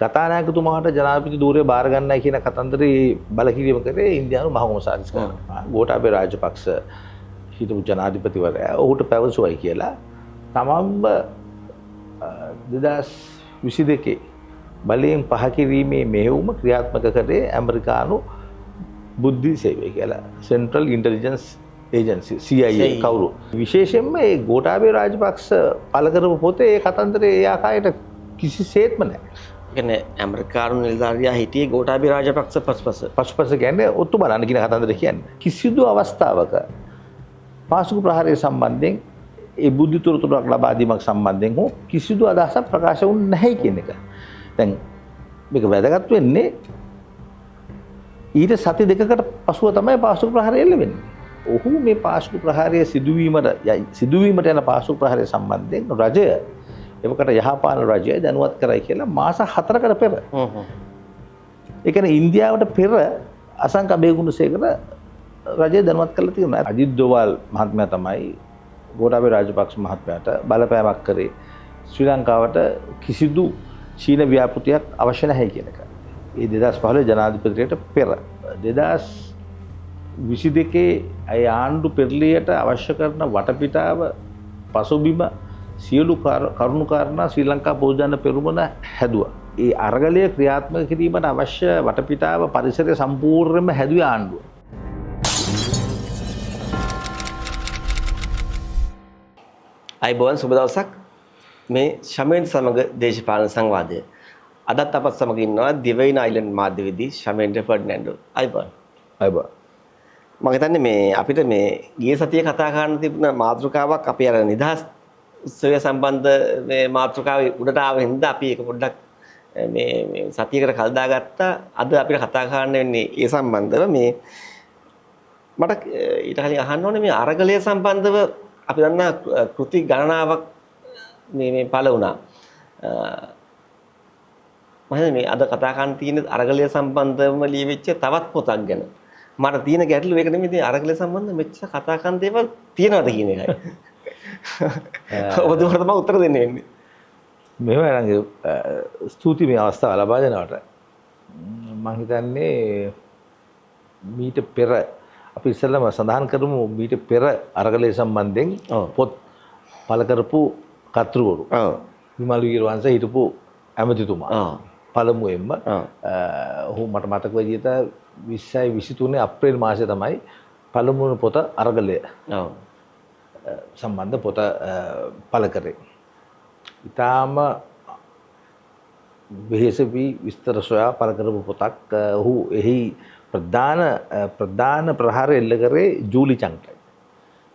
කතානායකතුමාට ජනාධිපති ධූරය බාර ගන්නයි කියන කතන්දරේ බලකිරීම කරේ ඉන්දියානු මහ කොමසාරිස්කාරයා. ගෝඨාභය රාජපක්ෂ හිටපු ජනාධිපතිවරයා ඔහුට පැවසුවයි කියලා තමන්ම 2022 බලයෙන් පහ කිරීමේ මෙහෙයුම ක්‍රියාත්මක කරේ ඇමරිකානු බුද්ධි සේවය කියලා. සෙන්ට්‍රල් ඉන්ටෙලිජන්ස් ඒජන්සි CIA කවුරු. විශේෂයෙන්ම මේ ගෝඨාභය රාජපක්ෂ පළ කරපු පොතේ ඒ කතන්දරේ ඒ ආකාරයට කිසිසේත්ම නැහැ. කියන්නේ ඇමරිකානු නිලධාරියා හිටියේ ගෝඨාභය රාජපක්ෂ පසුපස කියන්නේ ඔත්තු බලන්න කියන කතන්දර කියන්නේ. කිසිදු අවස්ථාවක පාසුකු ප්‍රහාරය සම්බන්ධයෙන් ඒ බුද්ධි තොරතුරක් ලබා දීමක් සම්බන්ධයෙන් හෝ කිසිදු අදහසක් ප්‍රකාශ වුනේ නැහැ කියන එක. දැන් මේක වැදගත් වෙන්නේ ඊට සති දෙකකට පසුව තමයි පාසුකු ප්‍රහාරය එල්ලෙන්නේ. ඔහු මේ පාසුකු ප්‍රහාරය සිදුවීමට යන පාසුකු ප්‍රහාරය සම්බන්ධයෙන් රජය එවකට යහපාලන රජය දැනුවත් කරයි කියලා මාස 4කට පෙර. ඒ කියන්නේ ඉන්දියාවට පෙර අසංක බේගුණසේකර රජය දැනුවත් කරලා තියෙනවා. අජිත් දෝවල් මහත්මයා තමයි ගෝඨාභය රාජපක්ෂ මහත්මයාට බලපෑමක් කරේ ශ්‍රී ලංකාවට කිසිදු චීන ව්‍යාපෘතියක් අවශ්‍ය නැහැ කියන එක. ඒ 2015 ජනාධිපතියට පෙර 2022 ඒ ආණ්ඩු පෙරළියට අවශ්‍ය කරන වටපිටාව පසුබිම සියලු කරුණු කාරණා ශ්‍රී ලංකා පොදුජන පෙරමුණ හැදුවා. ඒ අරගලය ක්‍රියාත්මක කිරීමට අවශ්‍ය වටපිටාව පරිසරය සම්පූර්ණයෙන්ම හැදුවේ ආණ්ඩුව. අයිබෝන් සුබ දවසක්. මේ ශමේන් සමග දේශපාලන සංවාදය. අදත් අපත් සමග ඉන්නවා දිවයින අයිලන්ඩ් මාධ්‍යවේදී ශමේන් ෆර්ඩිනැන්ඩෝ. අයිබෝන්. අයිබෝන්. මම හිතන්නේ මේ අපිට මේ ගිය සතියේ කතා කරන්න තිබුණ මාතෘකාවක් අපි අර නිදහස් උත්සවය සම්බන්ධ මේ මාතෘකාව උඩට ආව හින්දා අපි ඒක පොඩ්ඩක් මේ සතියකට කල් දාගත්තා. අද අපිට කතා කරන්න වෙන්නේ ඒ සම්බන්ධව මේ මට ඊට කලින් අහන්න ඕනේ මේ අරගලය සම්බන්ධව අපි දන්නා කෘති ගණනාවක් මේ පළ වුණා. මම මේ අද කතා කරන්න තියෙන අරගලය සම්බන්ධවම ලියවිච්ච තවත් පොතක් ගැන. මට තියෙන ගැටලුව ඒක නෙමෙයි අරගලය සම්බන්ධ මෙච්චර කතා කරන දේවල් තියෙනවද කියන එකයි. ඔබතුමාට තමයි උත්තර දෙන්න වෙන්නේ. මෙහෙම නංගි ස්තුතියි මේ අවස්ථාව ලබා දෙනවට. මම හිතන්නේ මීට පෙර අපි ඉස්සෙල්ලාම සඳහන් කරමු මීට පෙර අරගලය සම්බන්ධයෙන් පොත් පළ කරපු කර්තෘවරු. විමල් වීරවංශ හිටපු ඇමතිතුමා. පළමුවෙන්ම ඔහු මට මතක විදිහට 20යි 23 අප්‍රේල් මාසයේ තමයි පළමුවන පොත අරගලය. සම්බන්ධ පොත පළ කරේ. ඊටාම වෙහෙස වී විස්තර සොයා පළ කරපු පොතක්. ඔහු එහි ප්‍රධාන ප්‍රහාරය එල්ල කරේ ජූලි චංග්ටයි.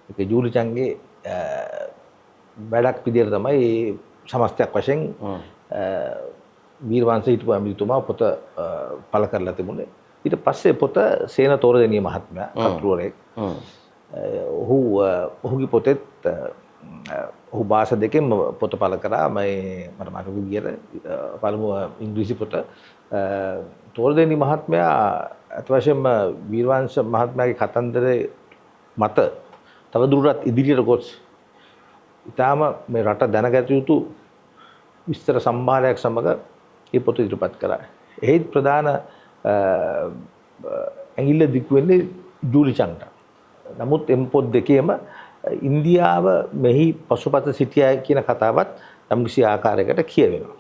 ඒක ජූලි චංගේ වැඩක් විදියට තමයි මේ සමස්තයක් වශයෙන් වීරවංශ හිටපු ඇමතිතුමා පොත පළ කරලා තිබුණේ. ඊට පස්සේ පොත සේන තෝරදෙනිය මහත්මයා කර්තෘවරයෙක් ඔහුගේ පොතෙත් ඔහු භාෂා දෙකෙන් පොත පළ කරා. මට මතක විදියට පළමුව ඉංග්‍රීසි පොත තෝරදෙනිය මහත්මයා අත්වශයෙන්ම වීරවංශ මහත්මයාගේ කතන්දරේ මත තවදුරටත් ඉදිරියට ගොස් ඊටාම මේ රට දැනගත යුතු විස්තර සම්භාරයක් සමග මේ පොත ඉදිරිපත් කරා. එහි ප්‍රධාන ඇඟිල්ල දික් වෙන්නේ ජූලි චංග්ට. නමුත් එම් පොත් දෙකේම ඉන්දියාව මෙහි පසුපස සිටියා කියන කතාවත් යම්කිසි ආකාරයකට කියවෙනවා.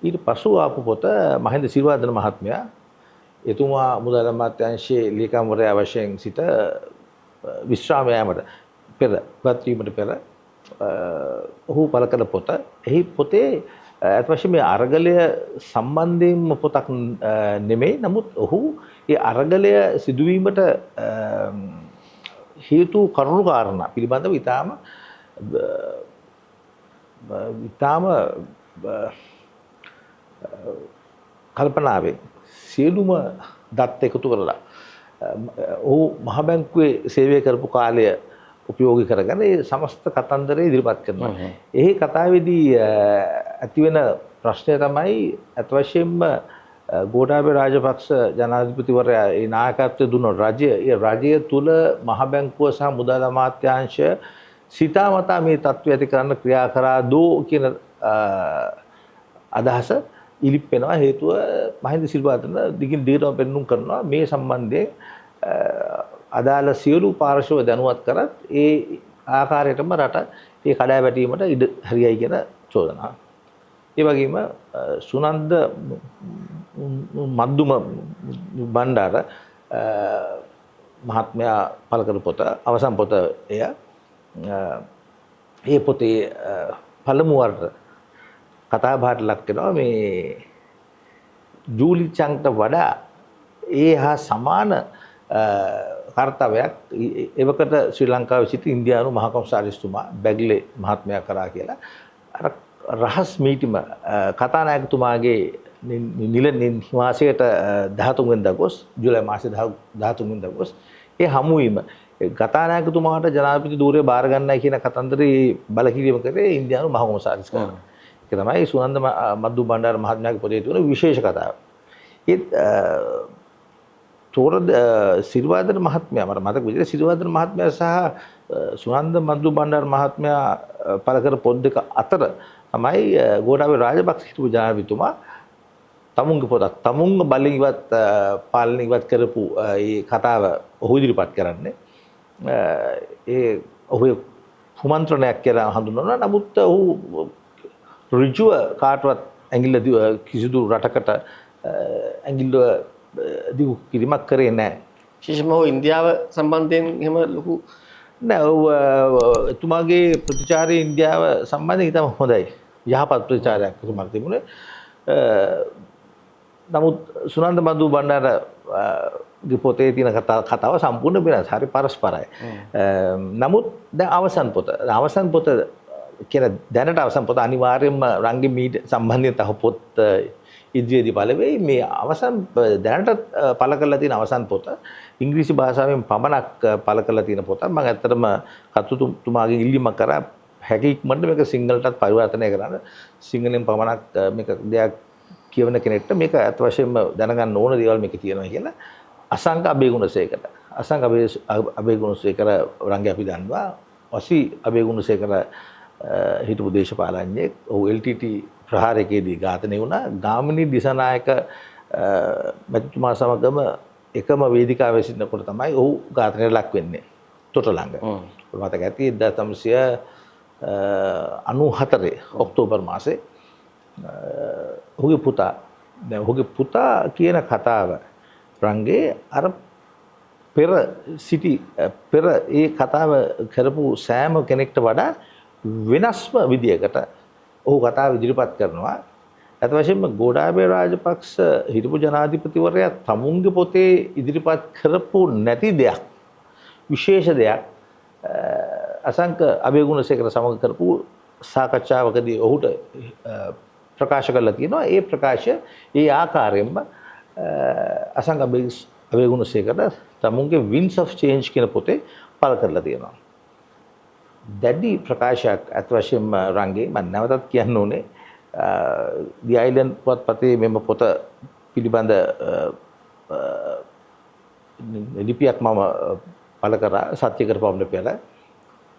ඊට පසු ආපු පොත මහින්ද සිරිවර්ධන මහත්මයා එතුමා මුදල් අමාත්‍යාංශයේ ලේකම්වරයා වශයෙන් සිට විශ්‍රාම යාමට පෙර වත්වීමට පෙර ඔහු පළ කළ පොත. එහි පොතේ අත් වශයෙන් මේ අරගලය සම්බන්ධයෙන්ම පොතක් නෙමෙයි. නමුත් ඔහු ඒ අරගලය සිදුවීමට හේතු කරුණු කාරණා පිළිබඳව ඊටාම කල්පනාවෙන් සියලුම දත් එකතු කරලා ඔහු මහ බැංකුවේ සේවය කරපු කාලය උපයෝගී කරගෙන ඒ සමස්ත කතන්දරය ඉදිරිපත් කරනවා. එහි කතාවේදී ඇතිවෙන ප්‍රශ්නය තමයි අත් වශයෙන්ම ගෝඨාභය රාජපක්ෂ ජනාධිපතිවරයා ඒ නායකත්වය දුන්න රජය, ඒ රජය තුල මහ බැංකුව සහ මුදල් අමාත්‍යාංශය සිතාමතා මේ තත්ත්වය ඇති කරන්න ක්‍රියා කරා දෝ කියන අදහස ඉලිප් වෙනවා හේතුව මහින්ද සිල්වාතන දිගින් දිගටම පෙන්නුම් කරනවා මේ සම්බන්ධයෙන් අදාළ සියලු පාර්ශව දැනුවත් කරත් ඒ ආකාරයටම රට ඒ කඩා වැටීමට ඉඩ හරියයි කියන චෝදනාව. ඒ වගේම සුනන්ද මද්දුම බණ්ඩාර මහත්මයා පළ කරපු පොත අවසන් පොත එය ඒ පොතේ පළමු වරට කතා බහට ලක් වෙනවා මේ ජූලි චංග්ට වඩා ඒ හා සමාන කර්තව්‍යයක් එවකට ශ්‍රී ලංකාවේ සිට ඉන්දියානු මහ කොමසාරිස්තුමා බැග්ලේ මහත්මයා කරා කියලා අර රහස් මීටිම කතානායකතුමාගේ නිල නිවාසයට 13 වෙනිදා ගොස් ජූලයි මාසේ 13 වෙනිදා ගොස් ඒ හමුවීම කතානායකතුමාට ජනාධිපති ධූරය බාර ගන්නයි කියන කතන්දරේ බලකිරීම කරේ ඉන්දියානු මහ කොමසාරිස්තුමා. ඒක තමයි සුනන්ද මද්දු බණ්ඩාර මහත්මයාගේ පොතේ තියෙන විශේෂ කතාව. ඒත් තෝරද සිරිවාදන මහත්මයා මට මතක විදිහට සිරිවාදන මහත්මයා සහ සුනන්ද මද්දු බණ්ඩාර මහත්මයා පළ කර පොත් දෙක අතර තමයි ගෝඨාභය රාජපක්ෂ හිටපු ජනාධිපතිතුමා තමුන්ගේ පොතක් තමුන්ග බලෙන් ඉවත් පාලන ඉවත් කරපු ඒ කතාව ඔහු ඉදිරිපත් කරන්නේ ඒ ඔහුගේ කුමන්ත්‍රණයක් කියලා හඳුන්වනවා. නමුත් ඔහු ඍජුව කාටවත් ඇඟිල්ල කිසිදු රටකට ඇඟිල්ල දිගු කිරීමක් කරේ නැහැ. විශේෂයෙන්ම ඉන්දියාව සම්බන්ධයෙන් එහෙම ලොකු නෑ එතුමාගේ ප්‍රතිචාරය ඉන්දියාව සම්බන්ධයෙන් ඉතාම හොඳයි. යහපත් ප්‍රතිචාරයක් එතුමාට තිබුණේ. නමුත් සුනන්ද මද්දු බණ්ඩාර පොතේ තියෙන කතාව සම්පූර්ණ වෙනස්. හරි පරස්පරයි. නමුත් දැන් අවසන් පොත කියන දැනට අවසන් පොත අනිවාර්යයෙන්ම රංගේ මීඩ සම්බන්ධයෙන් තව පොත් ඉදිරියේදී පළ වෙයි. මේ අවසන් දැනට පළ කරලා තියෙන අවසන් පොත ඉංග්‍රීසි භාෂාවෙන් පමණක් පළ කරලා තියෙන පොතක්. මම ඇත්තටම කතුතුමාගෙන් ඉල්ලීමක් කරා හැකි ඉක්මනට මේක සිංහලටත් පරිවර්තනය කරන්න. සිංහලෙන් පමණක් මේක දෙයක් කියවන කෙනෙක්ට මේක අත් වශයෙන්ම දැනගන්න ඕන දේවල් මේක තියෙනවා කියලා අසංක අබේගුණසේකර රංගේ අපි දන්නවා. ඔසි අබේගුණසේකර හිටපු දේශපාලඥයෙක්. ඔහු LTT ප්‍රහාරයකදී ඝාතනය වුණා. ගාමිණී දිසානායක මැතිතුමා සමගම එකම වේදිකාවේ සිටිනකොට තමයි ඔහු ඝාතනයට ලක් වෙන්නේ. තොටලංග. මතක ඇති 1994 ඔක්තෝබර් මාසේ ඔහුගේ පුතා කියන කතාව රංගේ අර පෙර ඒ කතාව කරපු සෑම කෙනෙක්ට වඩා වෙනස්ම විදියකට ඔහු කතාව ඉදිරිපත් කරනවා. අත වශයෙන්ම ගෝඨාභය රාජපක්ෂ හිටපු ජනාධිපතිවරයා තමුන්ගේ පොතේ ඉදිරිපත් කරපු නැති දෙයක් විශේෂ දෙයක් අසංක අබේගුණසේකර සමග කරපු සාකච්ඡාවකදී ඔහුට ප්‍රකාශ කරලා තියෙනවා. ඒ ප්‍රකාශය ඒ ආකාරයෙන්ම අසංක අබේගුණසේකර තමුන්ගේ Winds of Change කියන පොතේ පළ කරලා තියෙනවා. දැඩි ප්‍රකාශයක් අත් වශයෙන්ම රංගේ මම නැවතත් කියන්න ඕනේ The Island පොත්පතේ මෙම පොත පිළිබඳ ලිපියක් මම පළ කරා සත්‍ය කරපවන්න පෙර.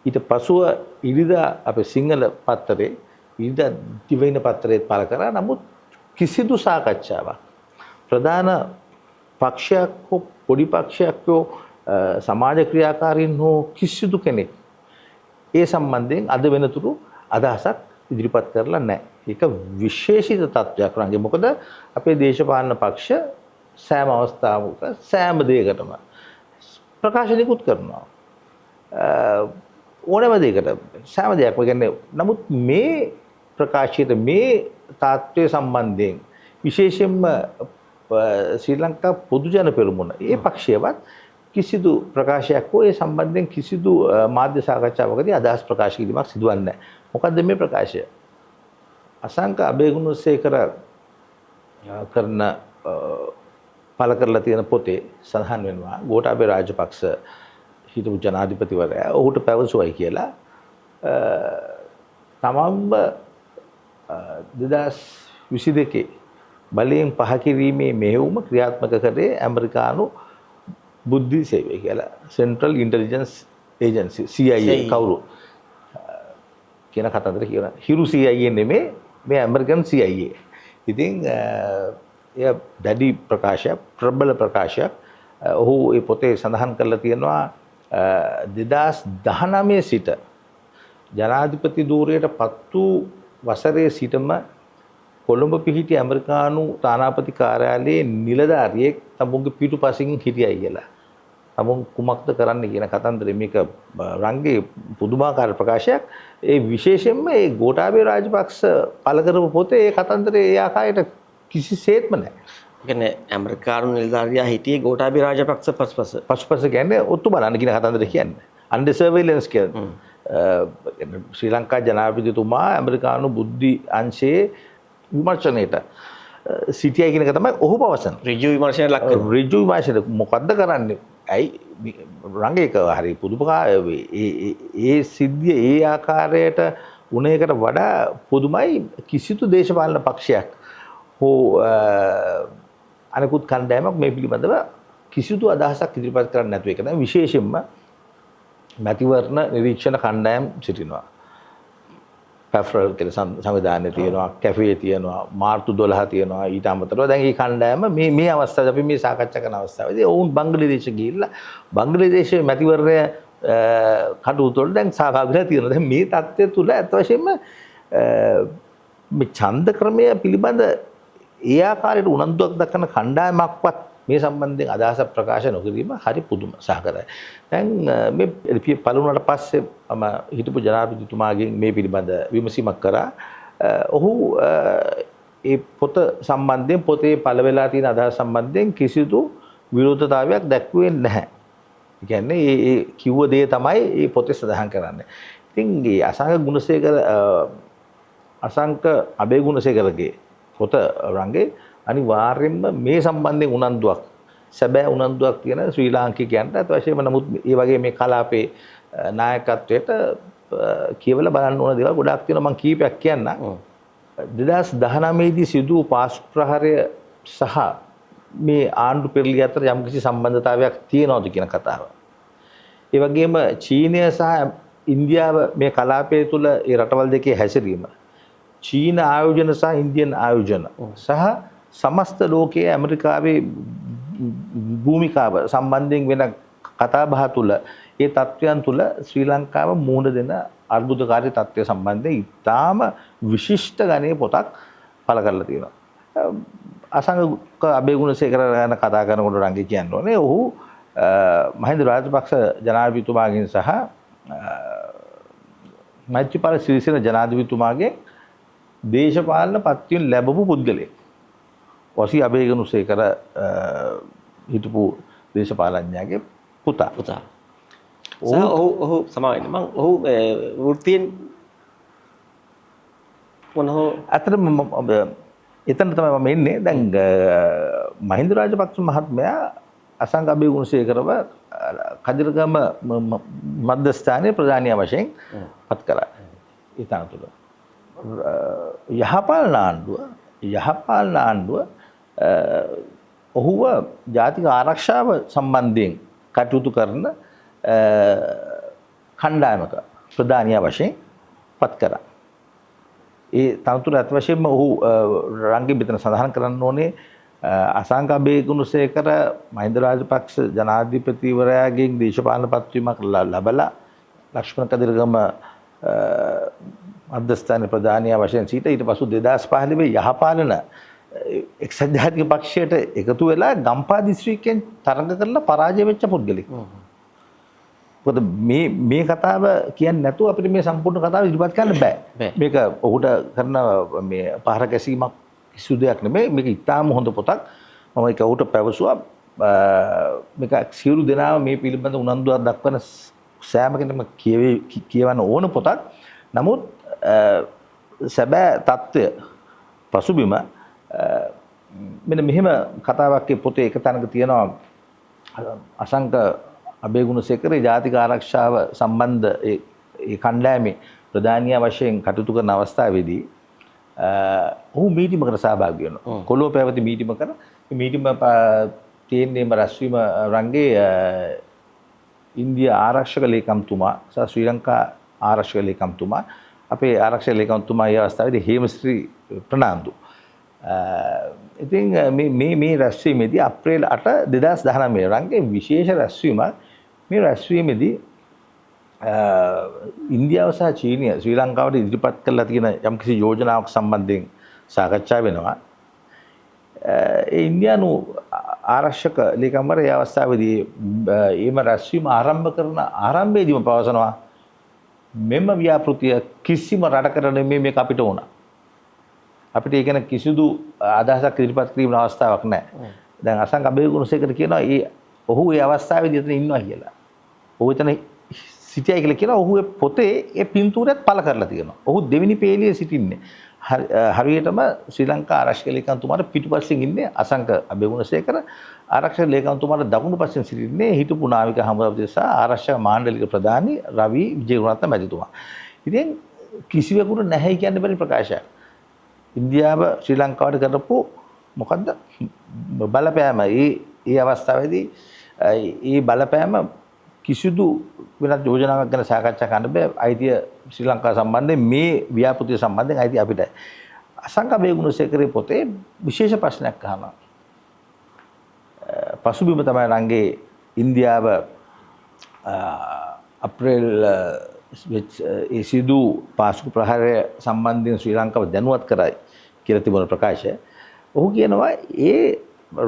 ඊට පසුව ඉරිදා අපේ සිංහල පත්තරේ ඉරිදා දිවයින පත්තරේ පළ කරා. නමුත් කිසිදු සාකච්ඡාවක් ප්‍රධාන පක්ෂයක් හෝ පොඩි පක්ෂයක් හෝ සමාජ ක්‍රියාකාරීන් හෝ කිසිදු කෙනෙක් ඒ සම්බන්ධයෙන් අද වෙනතුරු අදහසක් ඉදිරිපත් කරලා නැහැ. ඒක විශේෂිත තත්ත්වයක් රංගේ. මොකද අපේ දේශපාලන පක්ෂ සෑම අවස්ථාවක සෑම දෙයකටම ප්‍රකාශනිකුත් කරනවා. ඕනෑම දෙයකට සෑම දෙයක්ම කියන්නේ. නමුත් මේ ප්‍රකාශයට මේ තාත්වය සම්බන්ධයෙන් විශේෂයෙන්ම ශ්‍රී ලංකා පොදු ජන පෙරමුණ ඒ පක්ෂයවත් කිසිදු ප්‍රකාශයක් හෝ ඒ සම්බන්ධයෙන් කිසිදු මාධ්‍ය සාකච්ඡාවකදී අදහස් ප්‍රකාශ කිරීමක් සිදුවන්නේ නැහැ. මොකද්ද මේ ප්‍රකාශය? අසංක අබේගුණසේකර කරන පළ කරලා තියෙන පොතේ සඳහන් වෙනවා ගෝඨාභය රාජපක්ෂ හිටපු ජනාධිපතිවරයා ඔහුට පැවසුවයි කියලා තමන්ව 2022 බලයෙන් පහ කිරීමේ මෙහෙයුම ක්‍රියාත්මක කරේ ඇමරිකානු බුද්ධි සේවය කියලා සෙන්ට්‍රල් ඉන්ටෙලිජන්ස් ඒජන්සි CIA කවුරු කියන කතන්දර කියනවා. හිරු CIA නෙමෙයි මේ ඇමරිකන් CIA. ඉතින් එය දැඩි ප්‍රකාශයක්, ප්‍රබල ප්‍රකාශයක්. ඔහු ඒ පොතේ සඳහන් කරලා තියෙනවා 2019 සිට ජනාධිපති ධූරයට පත් වූ වසරේ සිටම කොළඹ පිහිටි ඇමරිකානු තානාපති කාර්යාලයේ නිලධාරියෙක් තමුන්ගේ පිටුපසින් හිටියයි කියලා. තමුන් කුමක්ද කරන්න කියන කතන්දරේ මේක රංගේ පුදුමාකාර ප්‍රකාශයක්. ඒ විශේෂයෙන්ම ඒ ගෝඨාභය රාජපක්ෂ පළ කරපු පොතේ ඒ කතන්දරේ ඒ ආකාරයට කිසිසේත්ම නැහැ. ඒ කියන්නේ ඇමරිකානු නිලධාරියා හිටියේ ගෝඨාභය රාජපක්ෂ පසුපස කියන්නේ ඔත්තු බලන්න කියන කතන්දර කියන්නේ. අන්ඩර් සර්වේලන්ස් කියන්නේ. ශ්‍රී ලංකා ජනාධිපතිතුමා ඇමරිකානු බුද්ධි අංශයේ විමර්ශනයට සිටියයි කියන එක තමයි ඔහු පවසන. ඍජු විමර්ශනයට ලක් කරනවා. ඍජු විමර්ශනයට මොකද්ද කරන්නේ? ඇයි රංගේක හරි පුදුමකාර ඒ සිද්ධිය ඒ ආකාරයට උනේකට වඩා පුදුමයි කිසිදු දේශපාලන පක්ෂයක් හෝ අනෙකුත් කණ්ඩායමක් මේ පිළිබඳව කිසිදු අදහසක් ඉදිරිපත් කරන්නේ නැතුව එක තමයි විශේෂයෙන්ම මැතිවරණ නිරීක්ෂණ කණ්ඩායම් සිටිනවා. පැෆරල් කියලා සංවිධානය තියෙනවා, කැෆේ තියෙනවා, මාර්තු 12 තියෙනවා. ඊට අමතරව දැන් මේ කණ්ඩායම මේ අවස්ථාවේ අපි මේ සාකච්ඡා කරන අවස්ථාවේදී ඔවුන් බංග්ලාදේශ ගිහිල්ලා බංග්ලාදේශයේ මැතිවරණය කටයුතු වල දැන් සහභාගී වෙලා තියෙනවා. දැන් මේ தත්ත්වය තුල අත් වශයෙන්ම මේ ඡන්ද ක්‍රමය පිළිබඳ ඒ ආකාරයට උනන්දුවක් දක්වන කණ්ඩායමක්වත් මේ සම්බන්ධයෙන් අදහස ප්‍රකාශ නොකිරීම හරි පුදුම සහකරයි. දැන් මේ ලිපිය පළවුණාට පස්සේ මම හිටපු ජනාධිපතිතුමාගෙන් මේ පිළිබඳ විමසීමක් කරා. ඔහු ඒ පොත සම්බන්ධයෙන් පොතේ පළ වෙලා තියෙන අදහස් සම්බන්ධයෙන් කිසිදු විරෝධතාවයක් දැක්ුවේ නැහැ. ඒ කියන්නේ ඒ කිව්ව දේ තමයි මේ පොතේ සඳහන් කරන්නේ. ඉතින් මේ අසංක අබේගුණසේකරගේ පොත රංගේ අනිවාර්යෙන්ම මේ සම්බන්ධයෙන් උනන්දුවක් සැබෑ උනන්දුවක් තියෙන ශ්‍රී ලාංකිකයන්ට අත වශයෙන්ම නමුත් මේ වගේ මේ කලාපේ නායකත්වයට කියවලා බලන්න ඕන දේවල් ගොඩාක් තියෙනවා. මම කීපයක් කියන්නම්. 2019 දී සිදු වූ පාස්කු ප්‍රහාරය සහ මේ ආණ්ඩු පෙරළිය අතර යම්කිසි සම්බන්ධතාවයක් තියෙනවද කියන කතාව. ඒ වගේම චීනය සහ ඉන්දියාව මේ කලාපය තුළ ඒ රටවල් දෙකේ හැසිරීම, චීන ආයෝජන සහ ඉන්දියන් ආයෝජන සහ සමස්ත ලෝකයේ ඇමරිකාවේ භූමිකාව සම්බන්ධයෙන් වෙන කතා බහ තුළ ඒ තත්ත්වයන් තුළ ශ්‍රී ලංකාව මුහුණ දෙන අර්බුදකාරී තත්ත්වය සම්බන්ධයෙන් ඉතාම විශිෂ්ට ගණයේ පොතක් පළ කරලා තියෙනවා. අසංක අබේගුණසේකර ගැන කතා කරනකොට රංගි කියන්න ඕනේ ඔහු මහින්ද රාජපක්ෂ ජනාධිපතිතුමාගෙන් සහ මෛත්‍රීපාල සිරිසේන ජනාධිපතිතුමාගෙන් දේශපාලන පත්වීම් ලැබපු පුද්ගලයෙක්. වසී අබේගුණසේකර හිටපු දේශපාලඥයාගේ පුතා. ඔහු සමාවෙන්න මම ඔහු වෘත්තියෙන් මොනහෝ අතරම එතන තමයි මම එන්නේ. දැන් මහින්ද රාජපක්ෂ මහත්මයා අසංක අබේගුණසේකරව කදිරගම මධ්‍යස්ථානයේ ප්‍රධානියා වශයෙන් පත් කරා. ඒ තනතුර යහපාලන ආණ්ඩුව ඔහුව ජාතික ආරක්ෂාව සම්බන්ධයෙන් කටයුතු කරන කණ්ඩායමක ප්‍රධානියා වශයෙන් පත් කරා. ඒ තනතුර අත් වශයෙන්ම ඔහු රංගේ මෙතන සඳහන් කරන්න ඕනේ අසංක අබේගුණසේකර මහින්ද රාජපක්ෂ ජනාධිපතිවරයාගෙන් දේශපාලන පත්වීමක් ලැබලා ලක්ෂ්මණ කදිරගම මධ්‍යස්ථාන ප්‍රධානියා වශයෙන් සිට ඊට පසු 2015 යහපාලන එක්සත් ජාතික පක්ෂයට එකතු වෙලා ගම්පා දිස්ත්‍රික්කයෙන් තරඟ කරලා පරාජය වෙච්ච පුද්ගලෙක්. මොකද මේ කතාව කියන්නේ නැතුව අපිට මේ සම්පූර්ණ කතාව ඉදිරිපත් කරන්න බෑ. මේක ඔහුට කරන මේ පහර කැසීමක් කිසි දෙයක් නෙමෙයි. මේක ඉතාම හොඳ පොතක්. මම ඒක ඔහුට පැවසුවා. මේක සියලු දෙනාම මේ පිළිබඳ උනන්දුවක් දක්වන සෑම කෙනෙක්ම කියවන්න ඕන පොතක්. නමුත් සැබෑ තත්ත්වය පසුබිම මෙන්න මෙහෙම කතාවක් පොතේ එක තැනක තියෙනවා. අසංක අබේගුණසේකර ජාතික ආරක්ෂාව සම්බන්ධ ඒ කණ්ඩායමේ ප්‍රධානියා වශයෙන් කටයුතු කරන අවස්ථාවේදී ඔහු මීටිමකට සහභාගී වෙනවා. කොළඹ පැවති මීටිමකට. මේ මීටිම තියෙන්නේම රැස්වීම රංගේ ඉන්දියා ආරක්ෂක ලේකම්තුමා සහ ශ්‍රී ලංකා ආරක්ෂක ලේකම්තුමා අපේ ආරක්ෂක ලේකම්තුමා ඒ අවස්ථාවේදී හේමශ්‍රී ප්‍රනාන්දු ඉතින් මේ රැස්වීමේදී අප්‍රේල් 8 2019 රංගේ විශේෂ රැස්වීමක්. මේ රැස්වීමේදී ඉන්දියාව සහ චීනය ශ්‍රී ලංකාවට ඉදිරිපත් කරලා තියෙන යම්කිසි යෝජනාවක් සම්බන්ධයෙන් සාකච්ඡා වෙනවා. ඒ ඉන්දියානු ආරක්ෂක ලේකම්වර ඒ අවස්ථාවේදී එම රැස්වීම ආරම්භ කරන ආරම්භයේදීම පවසනවා මෙම ව්‍යාපෘතිය කිසිම රටකට නෙමෙයි මේක අපිට ඕන. අපිට ඒ කියන්නේ කිසිදු අදහසක් ඉදිරිපත් කිරීමේ අවස්ථාවක් නැහැ. දැන් අසංක අබේගුණසේකර කියනවා ඔහු ඒ අවස්ථාවේදී එතන ඉන්නවා කියලා. ඔහු එතන සිටියයි කියලා කියනවා. ඔහු ඒ පොතේ ඒ පින්තූරයත් පළ කරලා තියෙනවා. ඔහු දෙවෙනි පේලියේ සිටින්නේ. හරියටම ශ්‍රී ලංකා ආරක්ෂක ලේකම්තුමාට පිටුපස්සෙන් ඉන්නේ අසංක අබේගුණසේකර. ආරක්ෂක ලේකම්තුමාට දකුණු පස්සෙන් සිටින්නේ හිටපු නාවික හමුදාපති සහ ආරක්ෂක මාණ්ඩලික ප්‍රධානී රවි විජේගුණරත්න මැතිතුමා. ඉතින් කිසිවෙකුට නැහැ කියන්න බැරි ප්‍රකාශයක්. ඉන්දියාව ශ්‍රී ලංකාවට කරපු මොකද්ද බලපෑම ඒ අවස්ථාවේදී ඒ බලපෑම කිසිදු වෙනත් යෝජනාවක් ගැන සාකච්ඡා කරන්න බෑ. අයිතිය ශ්‍රී ලංකාව සම්බන්ධයෙන් මේ ව්‍යාපෘතිය සම්බන්ධයෙන් අයිතිය අපිටයි. අසංක අබේගුණසේකරේ පොතේ විශේෂ ප්‍රශ්නයක් අහනවා. පසුබිම තමයි රංගේ ඉන්දියාව අප්‍රේල් ඒ සිදු පාස්කු ප්‍රහාරය සම්බන්ධයෙන් ශ්‍රී ලංකාව දැනුවත් කරයි කියලා තිබුණ ප්‍රකාශය. ඔහු කියනවා ඒ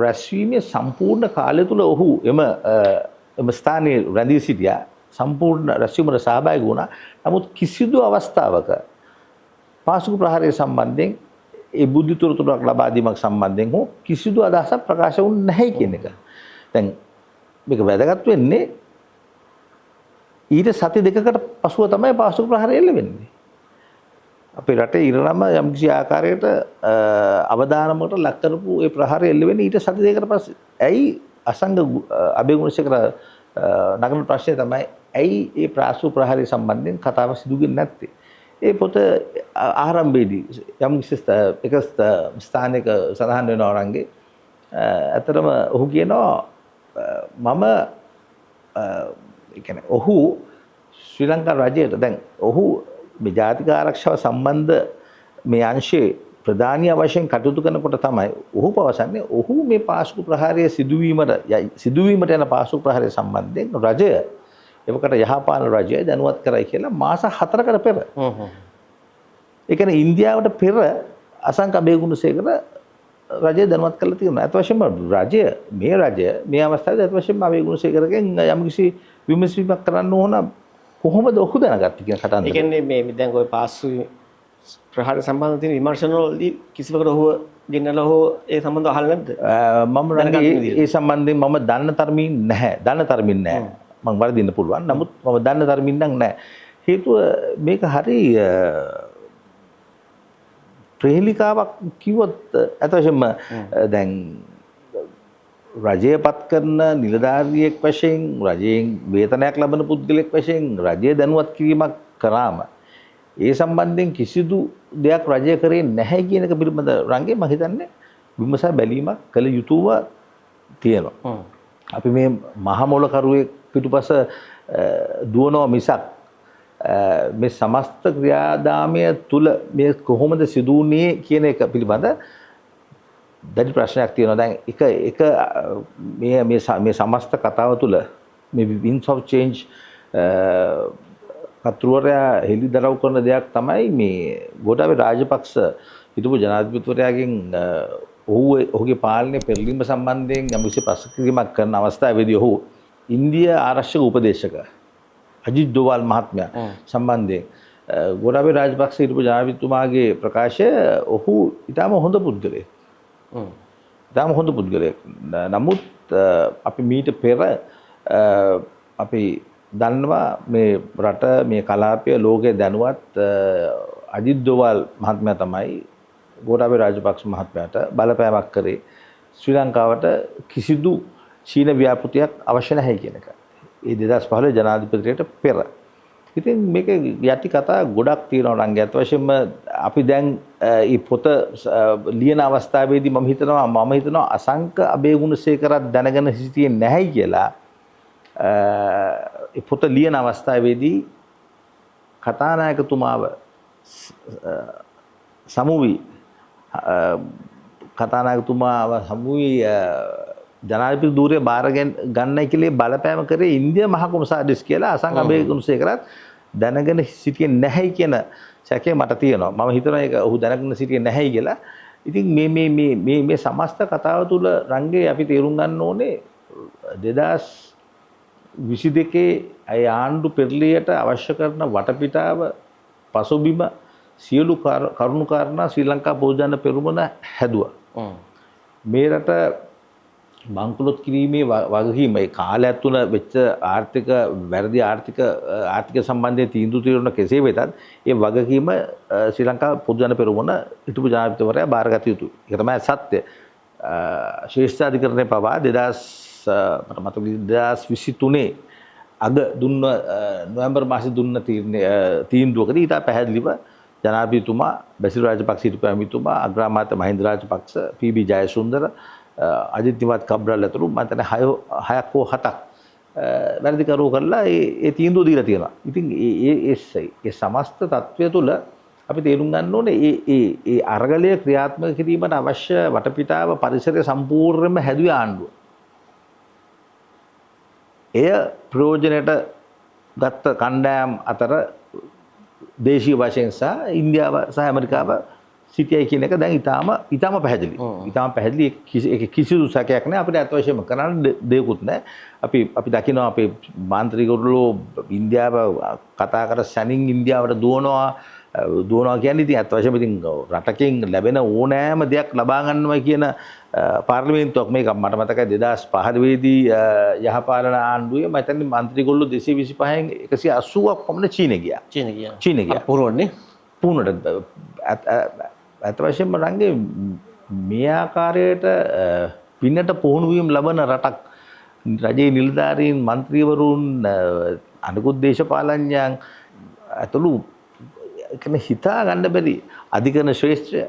රැස්වීමේ සම්පූර්ණ කාලය තුල ඔහු එම ස්ථානයේ රැඳී සිටියා. සම්පූර්ණ රැස්වීමට සහභාගී වුණා. නමුත් කිසිදු අවස්ථාවක පාස්කු ප්‍රහාරය සම්බන්ධයෙන් ඒ බුද්ධ තොරතුරක් ලබා දීමක් සම්බන්ධයෙන් හෝ කිසිදු අදහසක් ප්‍රකාශ වුණේ නැහැ කියන එක. දැන් මේක වැදගත් වෙන්නේ ඊට සති දෙකකට පසුව තමයි පාස්කු ප්‍රහාරය එල්ල වෙන්නේ. අපේ රටේ ඉරණම යම්කිසි ආකාරයකට අවදානමකට ලක් කරපු ඒ ප්‍රහාරය එල්ල වෙන්නේ ඊට සති දෙකකට පස්සේ. ඇයි අසංග අබේගුණසේකර නගන ප්‍රශ්නේ තමයි ඇයි මේ පාස්කු ප්‍රහාරය සම්බන්ධයෙන් කතාව සිදු වෙන්නේ නැත්තේ? ඒ පොත ආරම්භයේදී යම්කිසි එක ස්ථානයක සඳහන් වෙනවා රංගේ. ඇත්තටම ඔහු කියනවා මම ඒ කියන්නේ ඔහු ශ්‍රී ලංකා රජයට දැන් ඔහු මේ ජාතික ආරක්ෂාව සම්බන්ධ මේ අංශයේ ප්‍රධානීය වශයෙන් කටයුතු කරනකොට තමයි ඔහු පවසන්නේ ඔහු මේ පාස්කු ප්‍රහාරය සිදුවීමට යන පාස්කු ප්‍රහාරය සම්බන්ධයෙන් රජය එවකට යහපාලන රජය දැනුවත් කරයි කියලා මාස 4කට පෙර. ඒ කියන්නේ ඉන්දියාවට පෙර අසංක අබේගුණසේකර රජය දැනුවත් කරලා තියෙනවා. අත වශයෙන්ම රජය මේ අවස්ථාවේ අත වශයෙන්ම අබේගුණසේකරගෙන් යම්කිසි විමසීමක් කරන්න ඕන කොහොමද ඔහු දැනගත්තේ කියන කතාන්දර. ඒ කියන්නේ මේ දැන් ওই පාස්කු ප්‍රහාර සම්බන්ධ තියෙන විමර්ශනවලදී කිසිවකට ඔහු ගෙන්නලා හෝ ඒ සම්බන්ධව අහලා නැද්ද? මම ඒ සම්බන්ධයෙන් මම දන්න තරමින් නැහැ. මම වරදින්න පුළුවන්. නමුත් මම දන්න තරමින් නම් නැහැ. හේතුව මේක හරි ප්‍රහේලිකාවක් කිව්වොත් අතවශයෙන්ම දැන් රජය පත් කරන නිලධාරියෙක් වශයෙන් රජයෙන් වේතනයක් ලබන පුද්ගලයෙක් වශයෙන් රජය දැනුවත් කිරීමක් කරාම ඒ සම්බන්ධයෙන් කිසිදු දෙයක් රජය කරේ නැහැ කියන එක පිළිබඳ රංගේ මම හිතන්නේ විමසා බැලීමක් කළ යුතුව තියෙනවා. අපි මේ මහ මොලකරුවේ පිටුපස දුවනවා මිසක් මේ සමස්ත ක්‍රියාදාමය තුල මේ කොහොමද සිදුුනේ කියන එක පිළිබඳ දැඩි ප්‍රශ්නයක් තියෙනවා. දැන් එක මේ සමස්ත කතාව තුල මේ winds of change කතුරුවරයා හෙළිදරව් කරන දෙයක් තමයි මේ ගෝඨාභය රාජපක්ෂ හිටපු ජනාධිපතිවරයාගෙන් ඔහුගේ පාලනය පෙරලීම සම්බන්ධයෙන් යම්කිසි ප්‍රශ්න කිරීමක් කරන අවස්ථාවේදී ඔහු ඉන්දිය ආරක්ෂක උපදේශක අජිත් ඩෝවල් මහත්මයා සම්බන්ධයෙන් ගෝඨාභය රාජපක්ෂ හිටපු ජනාධිපතිතුමාගේ ප්‍රකාශය ඔහු ඊටම හොඳ පුද්ගලයෙක්. නමුත් අපි මීට පෙර අපි දන්නවා මේ රට මේ කලාපය ලෝකයේ දැනුවත් අජිත් ඩෝවල් මහත්මයා තමයි ගෝඨාභය රාජපක්ෂ මහත්මයාට බලපෑමක් කරේ ශ්‍රී ලංකාවට කිසිදු චීන ව්‍යාපෘතියක් අවශ්‍ය නැහැ කියන එක. ඒ 2015 ජනාධිපතියට පෙර. ඉතින් මේක යටි කතා ගොඩක් තියෙනවා රංගය. අත වශයෙන්ම අපි දැන් මේ පොත ලියන අවස්ථාවේදී මම හිතනවා අසංක අබේගුණසේකරත් දැනගෙන සිටියේ නැහැයි කියලා. ඒ පොත ලියන අවස්ථාවේදී කතානායකතුමාව සමුවි කතානායකතුමාව හමුවී ජනාධිපති ධූරය බාර ගන්නයි කියලා බලපෑම කරේ ඉන්දියා මහ කොමසාරිස් කියලා අසං අබේගුණසේකරත් දැනගෙන සිටියේ නැහැයි කියන සැකය මට තියෙනවා. මම හිතනවා ඒක ඔහු දැනගෙන සිටියේ නැහැයි කියලා. ඉතින් මේ සමස්ත කතාව තුළ රංගේ අපි තේරුම් ගන්න ඕනේ 2022 අය ආණ්ඩු පෙරළියට අවශ්‍ය කරන වටපිටාව පසුබිම සියලු කරුණු කාරණා ශ්‍රී ලංකා පොදුජන පෙරමුණ හැදුවා. මේ රට බංකොලොත් කිරීමේ වගකීම ඒ කාලයක් තුළ වෙච්ච ආර්ථික වැරදි ආර්ථික සම්බන්ධයෙන් තීන්දුව తీරන කෙසේ වෙතත් ඒ වගකීම ශ්‍රී ලංකා පොදුජන පෙරමුණ හිටපු ජනාධිපතිවරයා බාරගත යුතුයි. ඒක තමයි සත්‍ය. ශ්‍රේෂ්ඨාධිකරණය පවා 2023 අග දුන්න නොවැම්බර් මාසෙ දුන්න තීන්දුවකදී ඊට පැහැදිලිව ජනාධිපතිතුමා බැසිල් රාජපක්ෂ හිටපු ඇමතිතුමා අග්‍රාමාත්‍ය මහින්ද රාජපක්ෂ පී.බී. ජයසුන්දර අජිත් නිවාත් කබ්‍රල් ඇතුළු මම හිතන්නේ 6ක් හෝ 7ක් වැඩිකරුවෝ කරලා ඒ තීන්දුව දීලා තියෙනවා. ඉතින් ඒ සමස්ත තත්ත්වය තුළ අපි තේරුම් ගන්න ඕනේ ඒ අරගලය ක්‍රියාත්මක කිරීමට අවශ්‍ය වටපිටාව පරිසරය සම්පූර්ණයෙන්ම හැදුවේ ආණ්ඩුව. එය ප්‍රයෝජනයට ගත්ත කණ්ඩායම් අතර දේශීය වශයෙන් සහ ඉන්දියාව සහ ඇමරිකාව සිටියයි කියන එක දැන් ඊටාම පැහැදිලි. ඊටාම පැහැදිලි ඒක කිසිදු සැකයක් නැහැ. අපිට අත් වශයෙන්ම කරන්න දෙයක්වත් නැහැ. අපි දකිනවා අපේ මාන්ත්‍රිකවරු ඉන්දියාව කතා කර සැනින් ඉන්දියාවට දුවනවා කියන්නේ ඉතින් අත් වශයෙන්ම ඉතින් රටකින් ලැබෙන ඕනෑම දෙයක් ලබා ගන්නවා කියන පාර්ලිමේන්තුවක් මේක මට මතකයි 2005 දී යහපාලන ආණ්ඩුවේ මම හිතන්නේ മന്ത്രിගොල්ලෝ 225න් 180ක් පමණ චීනෙ ගියා. පුරුණට අත් වශයෙන්ම රංගේ මේ ආකාරයට පින්නට පුහුණු වීම ලබන රටක් රජයේ නිලධාරීන් മന്ത്രിවරුන් අනිකුත් දේශපාලඥයන් ඇතුළු එකම හිතා ගන්න බැරි අධිකරණ ශ්‍රේෂ්ඨය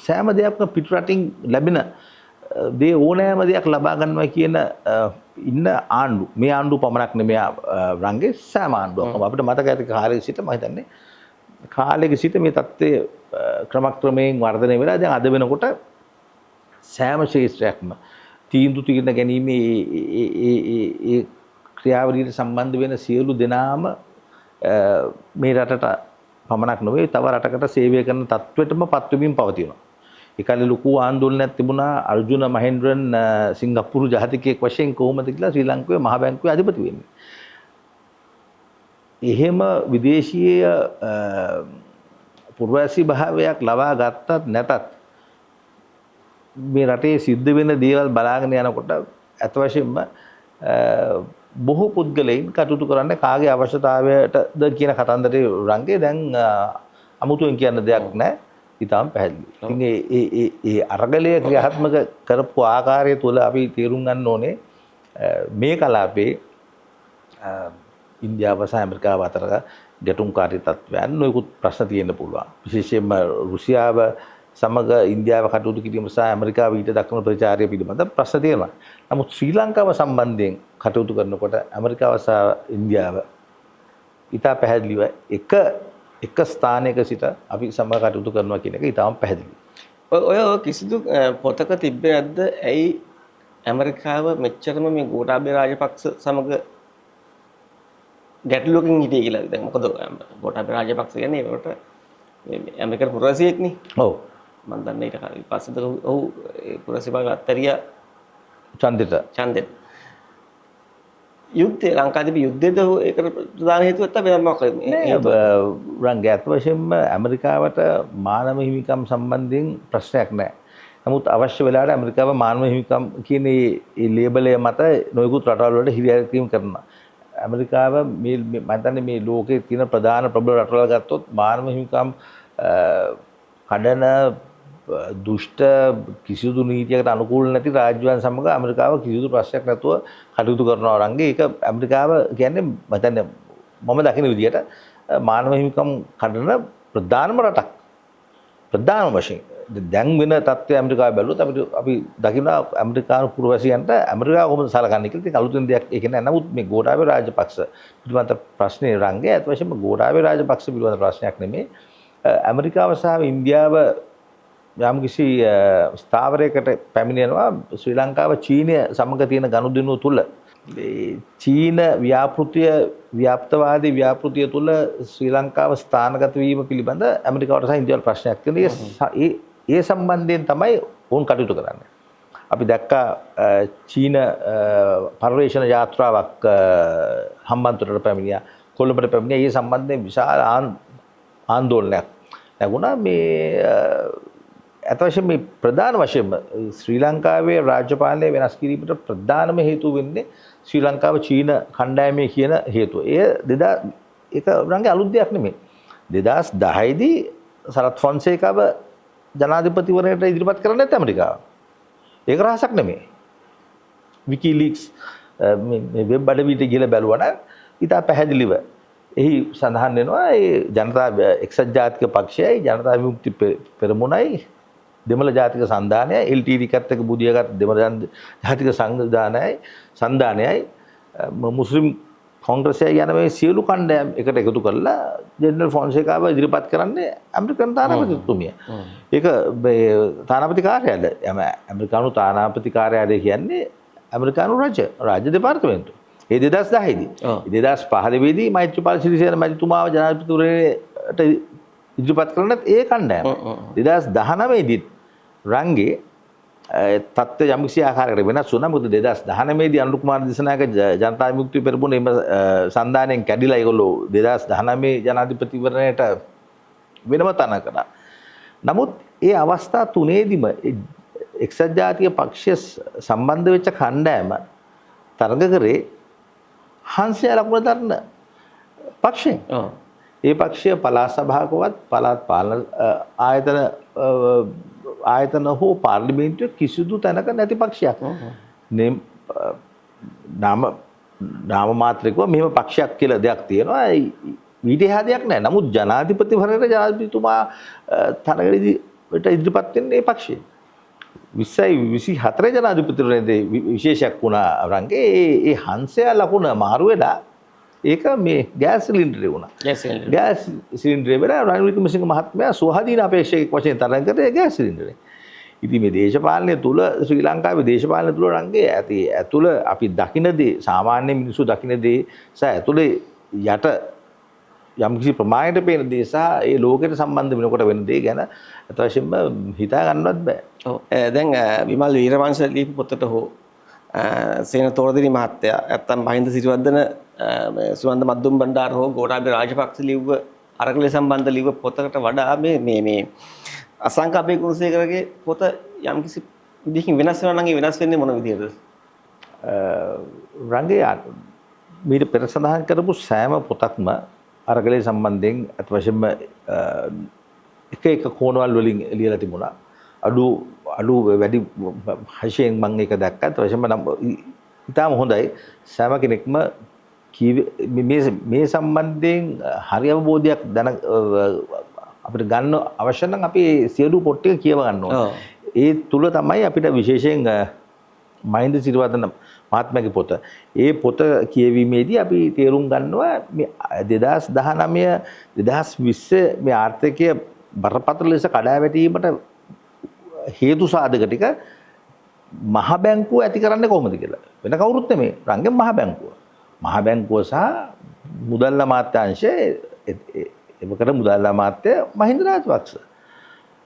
සෑම දෙයක්ම පිටරටින් ලැබෙන දේ ඕනෑම දෙයක් ලබා ගන්නවා කියන ඉන්න ආණ්ඩු මේ ආණ්ඩුව පමණක් නෙමෙයි රංගේ සෑම ආණ්ඩුවක්ම අපිට මතක ඇති කාලයක සිට මම හිතන්නේ කාලයක සිට මේ தත්ත්වය ක්‍රමක්‍රමයෙන් වර්ධනය වෙලා දැන් අද වෙනකොට සෑම ශේෂ්ත්‍රයක්ම තීන්දුව తీරන ගැනීමේ ඒ ක්‍රියාවලියට සම්බන්ධ වෙන සියලු දෙනාම මේ රටට පමණක් නෙවෙයි තව රටකට සේවය කරන තත්ත්වෙටම පත්වෙමින් පවතිනවා. ඒ කාලේ ලොකු ආందోලනයක් තිබුණා අර්ජුන මහෙන්ද්‍රන් සිංගප්පූරු ජාතිකයෙක් වශයෙන් කොහොමද කියලා ශ්‍රී ලංකාවේ මහ බැංකුවේ අධිපති වෙන්නේ. එහෙම විදේශීය පුරවැසි භාවයක් ලබා ගත්තත් නැතත් මේ රටේ සිද්ධ වෙන දේවල් බලාගෙන යනකොට අත වශයෙන්ම බොහෝ පුද්ගලයන් කටයුතු කරන්නේ කාගේ අවශ්‍යතාවයටද කියන කතන්දරේ රංගේ දැන් අමුතුවෙන් කියන්න දෙයක් නැහැ. ඊටාම් පැහැදිලි. ඉතින් ඒ අරගලයේ ක්‍රියාත්මක කරපු ආකාරය තුළ අපි තේරුම් ගන්න ඕනේ මේ කලාපේ ඉන්දියාව සහ ඇමරිකාව අතර ගැටුම්කාරී තත්ත්වයන් නොයෙකුත් ප්‍රශ්න තියෙන්න පුළුවන්. විශේෂයෙන්ම රුසියාව සමග ඉන්දියාව කටයුතු කිරීම සහ ඇමරිකාව ඊට දක්වන ප්‍රචාරය පිළිබඳ ප්‍රශ්න තියෙනවා. නමුත් ශ්‍රී ලංකාව සම්බන්ධයෙන් කටයුතු කරනකොට ඇමරිකාව සහ ඉන්දියාව ඉතා පැහැදිලිව එක ස්ථානයක සිට අපි සමග කටයුතු කරනවා කියන එක ඉතාම පැහැදිලි. ඔය කිසිදු පොතක තිබ්බේ නැද්ද? ඇයි ඇමරිකාව මෙච්චරම මේ ගෝඨාභය රාජපක්ෂ සමග ගැටලුවකින් හිටියේ කියලා. දැන් මොකද ගෝඨාභය රාජපක්ෂ කියන්නේ ඒකට ඇමරිකන් පුරවැසියෙක් නේ. ඔව්. මම දන්නේ ඊට පස්සේද ඔව් පුරවැසි භාග අත්තරියා ඡන්දෙට යුද්ධය ලංකාවේ යුද්ධයද ඒකට ප්‍රධාන හේතුවක් තමයි මොකක්ද රංගේ අත් වශයෙන්ම ඇමරිකාවට මානව හිමිකම් සම්බන්ධයෙන් ප්‍රශ්නයක් නැහැ. නමුත් අවශ්‍ය වෙලාවට ඇමරිකාව මානව හිමිකම් කියන මේ ලේබලය මත නොයෙකුත් රටවල් වලට හිරිහැර කරනවා. ඇමරිකාව මේ මම හිතන්නේ මේ ලෝකයේ තියෙන ප්‍රධාන ප්‍රබල රටවල් ගත්තොත් මානව හිමිකම් කඩන දුෂ්ට කිසිදු නීතියකට අනුකූල නැති රාජ්‍යයන් සමග ඇමරිකාව කිසිදු ප්‍රශ්නයක් නැතුව කටයුතු කරනවා රංගේ. ඒක ඇමරිකාව කියන්නේ මම හිතන්නේ මම දකින විදිහට මානව හිමිකම් කඩන ප්‍රධානම රටක්. ප්‍රධාන වශයෙන් දැන් වෙන තත්ත්වය ඇමරිකාව බැලුවොත් අපි දකිනවා ඇමරිකානු පුරවැසියන්ට ඇමරිකාව කොහොමද සලකන්නේ කියලා. ඉතින් අලුතෙන් දෙයක් ඒක නෑ. නමුත් මේ ගෝඨාභය රාජපක්ෂ පිළිබඳ ප්‍රශ්නේ රංගේ අත් වශයෙන්ම ගෝඨාභය රාජපක්ෂ පිළිබඳ ප්‍රශ්නයක් නෙමෙයි. ඇමරිකාව සහ ඉන්දියාව යම් කිසි ස්ථාවරයකට පැමිණෙනවා ශ්‍රී ලංකාව චීනය සමග තියෙන ගනුදෙනුව තුළ චීන ව්‍යාප්තවාදී ව්‍යාපෘතිය තුළ ශ්‍රී ලංකාව ස්ථානගත වීම පිළිබඳ ඇමරිකාවට සහ ඉන්දියාවට ප්‍රශ්නයක් තියෙනවා. ඒ සම්බන්ධයෙන් තමයි වුන් කටයුතු කරන්නේ. අපි දැක්කා චීන පර්යේෂණ යාත්‍රාවක් හම්බන්තොටට පැමිණියා, කොළඹට පැමිණියා. ඒ සම්බන්ධයෙන් විශාල ආందోලනයක් ලැබුණා. මේ අත වශයෙන් මේ ප්‍රධාන වශයෙන්ම ශ්‍රී ලංකාවේ රාජ්‍ය පාලනය වෙනස් කිරීමට ප්‍රධානම හේතුව වෙන්නේ ශ්‍රී ලංකාව චීන කණ්ඩායමේ කියන හේතුව. ඒක රංගේ අලුත් දෙයක් නෙමෙයි. 2010 දී සරත් ෆොන්සේකාව ජනාධිපතිවරණයට ඉදිරිපත් කරන්නේ නැත්නම් ඇමරිකාව. ඒක රහසක් නෙමෙයි. විකිලීක්ස් මේ වෙබ් අඩවියට ගිහලා බැලුවා නම් ඉතා පැහැදිලිව එහි සඳහන් වෙනවා ඒ ජනතා එක්සත් ජාතික පක්ෂයයි ජනතා විමුක්ති පෙරමුණයි දෙමළ ජාතික සන්ධානයයි LTT එකත් එක්ක බුදියාගත් දෙමළ ජාතික සන්ධානයයි මුස්ලිම් කොංග්‍රසයයි යන මේ සියලු කණ්ඩායම් එකට එකතු කරලා ජෙනරල් ෆොන්සේකාව ඉදිරිපත් කරන්නේ ඇමරිකන් තානාපතිතුමිය. ඒක තානාපති කාර්යාලය. ඇමරිකානු තානාපති කාර්යාලය කියන්නේ ඇමරිකානු රාජ්‍ය දෙපාර්තමේන්තුව. ඒ 2010 දී. 2015 දී මෛත්‍රීපාල සිරිසේන මැතිතුමාව ජනාධිපතිවරණයට ඉදිරිපත් කරන්නත් ඒ කණ්ඩායම. 2019 දී රංගේ තත්ත්වය යම්කිසි ආකාරයකට වෙනස් වුණා. මොකද 2019 දී අනුර කුමාර දිසනායක ජනතා විමුක්ති පෙරමුණ එම සන්ධානයෙන් කැඩිලා ඒගොල්ලෝ 2019 ජනාධිපතිවරණයට වෙනම තන කළා. නමුත් ඒ අවස්ථා තුනේදීම එක්සත් ජාතික පක්ෂය සම්බන්ධ වෙච්ච කණ්ඩායම තරඟ කරේ හංසය ලකුණ දරන පක්ෂයෙන්. ඒ පක්ෂය පළාත් සභාවකවත් පළාත් පාලන ආයතන හෝ පාර්ලිමේන්තුවේ කිසිදු තැනක නැති පක්ෂයක්. නාම මාත්‍රිකව මෙහෙම පක්ෂයක් කියලා දෙයක් තියෙනවා. ඊට එහා දෙයක් නැහැ. නමුත් ජනාධිපතිවරණයට ජනාධිපතිතුමා තරඟට ඉදිරිපත් වෙන්නේ ඒ පක්ෂය. 2024 ජනාධිපතිවරණයේදී විශේෂයක් වුණා රංගේ ඒ හංසය ලකුණ මාරු වෙලා ඒක මේ ගෑස් සිලින්ඩරේ වුණා. ගෑස් සිලින්ඩරේ වෙලා රනිල් වික්‍රමසිංහ මහත්මයා සුවහදීන අපේක්ෂක වශයෙන් තරඟ කරේ ගෑස් සිලින්ඩරේ. ඉතින් මේ දේශපාලනය තුල ශ්‍රී ලංකාවේ දේශපාලනය තුල රංගේ ඇතුළ අපි දකින දේ සාමාන්‍ය මිනිස්සු දකින දේ සහ ඇතුළේ යට යම්කිසි ප්‍රමාණයට පේන දේ සහ ඒ ලෝකයට සම්බන්ධ වෙනකොට වෙන දේ ගැන අත වශයෙන්ම හිතා ගන්නවත් බෑ. ඔව්. දැන් විමල් වීරවංශ ලියපු පොතට හෝ සේන තෝරදිරි මහත්තයා නැත්තම් මහින්ද සිරිවර්ධන සුවන්ද මද්දුම් බණ්ඩාර හෝ ගෝඨාභය රාජපක්ෂ ලිව්ව අරගල සම්බන්ධ ලිව්ව පොතකට වඩා මේ අසංක අබේකුණුසේකරගේ පොත යම්කිසි විදිහකින් වෙනස් වෙනවා නම් ඒ වෙනස් වෙන්නේ මොන විදිහටද? රංගේ මීට පෙර සඳහන් කරපු සෑම පොතක්ම අරගලේ සම්බන්ධයෙන් අත වශයෙන්ම එක කෝණවල් වලින් ලියලා තිබුණා. අඩු වැඩි හෂයෙන් මම ඒක දැක්කා. අත වශයෙන්ම නම් ඉතාම හොඳයි. සෑම කෙනෙක්ම මේ සම්බන්ධයෙන් හරි අවබෝධයක් අපිට ගන්න අවශ්‍ය නම් අපි සියලු පොත් ටික කියව ගන්න ඕනේ. ඒ තුල තමයි අපිට විශේෂයෙන් මහින්ද සිරිවර්ධන මහත්මයාගේ පොත. ඒ පොත කියවීමේදී අපි තේරුම් ගන්නවා මේ 2019 2020 මේ ආර්ථිකය බරපතල ලෙස කඩා වැටීමට හේතු සාධක ටික මහ බැංකුව ඇති කරන්නේ කොහොමද කියලා. වෙන කවුරුත් නෙමෙයි. රංගෙන් මහ බැංකුව. මහ බැංකුව සහ මුදල් අමාත්‍යාංශයේ එවකට මුදල් අමාත්‍ය මහින්ද රාජපක්ෂ.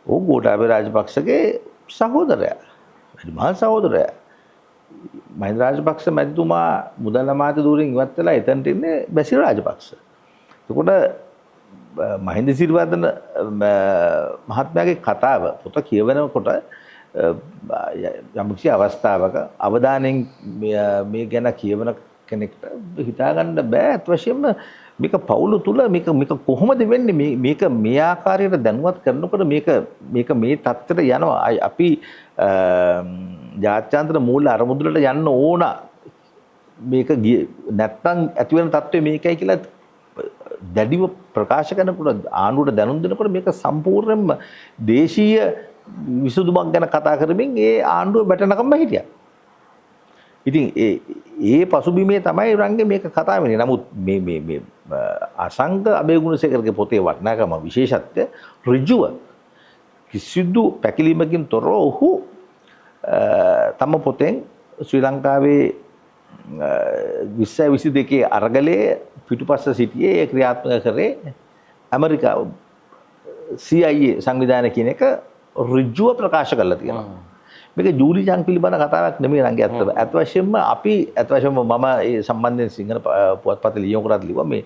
ਉਹ ගෝඨාභය රාජපක්ෂගේ සහෝදරයා. වැඩිමහල් සහෝදරයා. මහින්ද රාජපක්ෂ මැතිතුමා මුදල් අමාත්‍ය ධූරයෙන් ඉවත් වෙලා එතනට ඉන්නේ බැසිල් රාජපක්ෂ. එතකොට මහින්ද සිරිවර්ධන මහත්මයාගේ කතාව පොත කියවනකොට යම්කිසි අවස්ථාවක අවධානයෙන් මේ ගැන කියවන කෙනෙක්ට හිතා ගන්න බෑ අත් වශයෙන්ම මේක පවුල තුල මේක කොහොමද වෙන්නේ මේක මේ ආකාරයට දැනුවත් කරනකොට මේක මේ තත්ත්වයට යනවා අපි ජාත්‍යන්තර මූල්‍ය අරමුදලට යන්න ඕන මේක නැත්තම් ඇති වෙන තත්ත්වය මේකයි කියලා දැඩිව ප්‍රකාශ කරනකොට ආණ්ඩුවට දැනුම් දෙනකොට මේක සම්පූර්ණයෙන්ම දේශීය විසඳුමක් ගැන කතා කරමින් ඒ ආණ්ඩුව බැටනකම්ම හිටියා. ඉතින් ඒ පසුබිමේ තමයි රංගේ මේක කතා වෙන්නේ. නමුත් මේ අසංක අබේගුණසේකරගේ පොතේ වටිනාකම විශේෂත්වය ඍජුව කිසිදු පැකිලීමකින් තොරව ඔහු තම පොතෙන් ශ්‍රී ලංකාවේ 2022 අරගලයේ පිටුපස්ස සිටියේ ඒ ක්‍රියාත්මක කරේ ඇමරිකාව CIA සංවිධානය කියන එක ඍජුව ප්‍රකාශ කරලා තියෙනවා. මේක ජූලි චං පිළිබඳ කතාවක් නෙමෙයි රංගි අත්ත. අත් වශයෙන්ම මම ඒ සම්බන්ධයෙන් සිංහල පුවත්පත ලියුම් කරත් ලිව්වා මේ